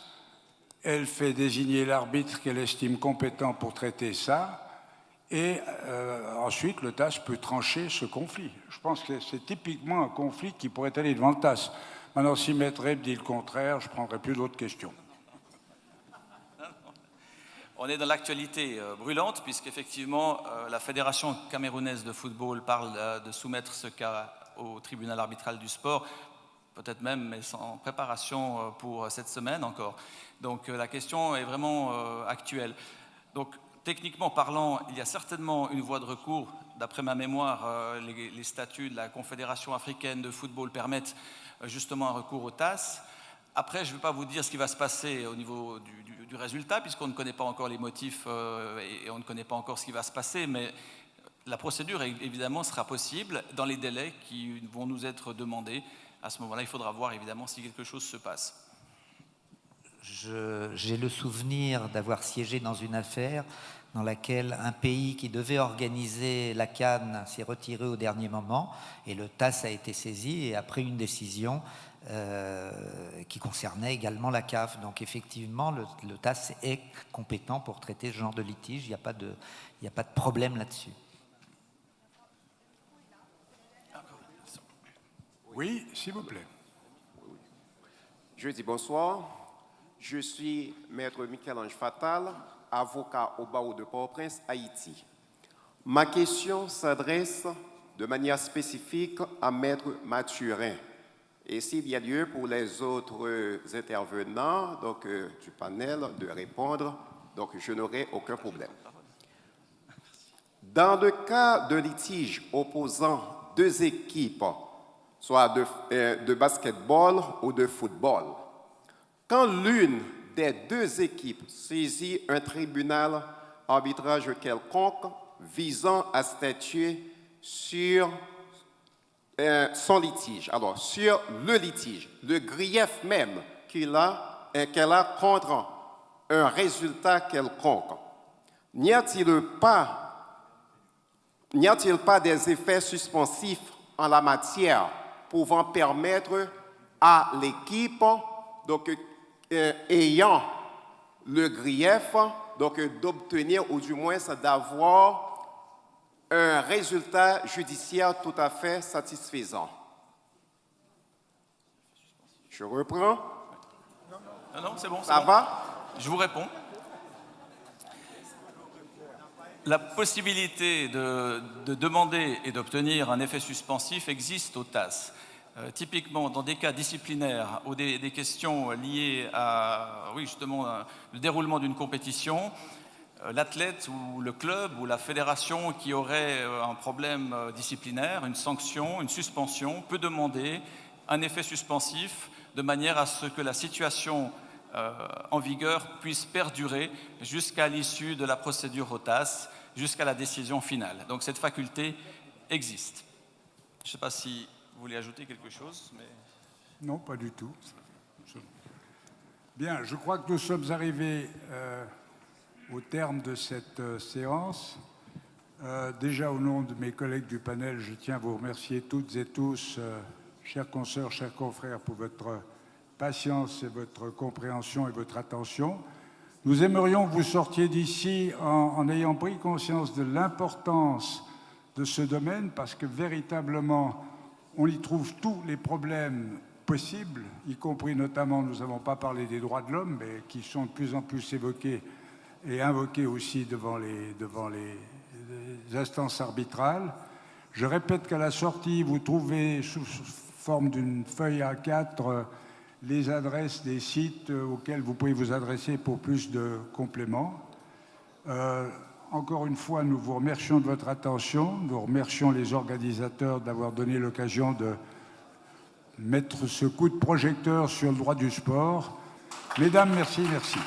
Elle fait désigner l'arbitre qu'elle estime compétent pour traiter ça, et ensuite le TAS peut trancher ce conflit. Je pense que c'est typiquement un conflit qui pourrait aller devant le TAS. Maintenant, si Maître Reb dit le contraire, je ne prendrai plus d'autres questions. On est dans l'actualité brûlante, puisqu'effectivement, la Fédération camerounaise de football parle de soumettre ce cas au tribunal arbitral du sport, peut-être même, mais en préparation pour cette semaine encore. Donc la question est vraiment actuelle. Donc techniquement parlant, il y a certainement une voie de recours. D'après ma mémoire, les statuts de la Confédération africaine de football permettent justement un recours au TAS. Après, je ne vais pas vous dire ce qui va se passer au niveau du résultat, puisqu'on ne connaît pas encore les motifs et on ne connaît pas encore ce qui va se passer, mais la procédure, évidemment, sera possible dans les délais qui vont nous être demandés. À ce moment-là, il faudra voir, évidemment, si quelque chose se passe. J'ai le souvenir d'avoir siégé dans une affaire dans laquelle un pays qui devait organiser la CAN s'est retiré au dernier moment et le TAS a été saisi et a pris une décision qui concernait également la CAF. Donc effectivement, le TAS est compétent pour traiter ce genre de litige. Il n'y a pas de problème là-dessus. Oui, s'il vous plaît. Je dis bonsoir. Je suis maître Michel-Ange Fatal, avocat au barreau de Port-au-Prince, Haïti. Ma question s'adresse de manière spécifique à maître Mathurin. Et s'il y a lieu pour les autres intervenants donc, du panel de répondre, donc je n'aurai aucun problème. Dans le cas de litige opposant deux équipes, soit de basketball ou de football, quand l'une des deux équipes saisit un tribunal arbitrage quelconque visant à statuer sur son litige, alors sur le litige, le grief même qu'elle a contre un résultat quelconque, n'y a-t-il pas des effets suspensifs en la matière pouvant permettre à l'équipe donc, ayant le grief d'obtenir ou du moins d'avoir un résultat judiciaire tout à fait satisfaisant? Je reprends. Non, c'est bon. Ça va? Je vous réponds. La possibilité de demander et d'obtenir un effet suspensif existe au TAS. Typiquement, dans des cas disciplinaires ou des questions liées à justement, le déroulement d'une compétition, l'athlète ou le club ou la fédération qui aurait un problème disciplinaire, une sanction, une suspension, peut demander un effet suspensif de manière à ce que la situation en vigueur puisse perdurer jusqu'à l'issue de la procédure au TAS, jusqu'à la décision finale. Donc cette faculté existe. Je ne sais pas si vous voulez ajouter quelque chose, mais... Non, pas du tout. Bien, je crois que nous sommes arrivés au terme de cette séance. Déjà, au nom de mes collègues du panel, je tiens à vous remercier toutes et tous, chers consoeurs, chers confrères, pour votre patience et votre compréhension et votre attention. Nous aimerions que vous sortiez d'ici en ayant pris conscience de l'importance de ce domaine, parce que véritablement, on y trouve tous les problèmes possibles, y compris notamment, nous n'avons pas parlé des droits de l'homme, mais qui sont de plus en plus évoqués et invoqués aussi devant les instances arbitrales. Je répète qu'à la sortie, vous trouvez sous forme d'une feuille A4 les adresses des sites auxquels vous pouvez vous adresser pour plus de compléments. Encore une fois, nous vous remercions de votre attention. Nous remercions les organisateurs d'avoir donné l'occasion de mettre ce coup de projecteur sur le droit du sport. Mesdames, merci, merci.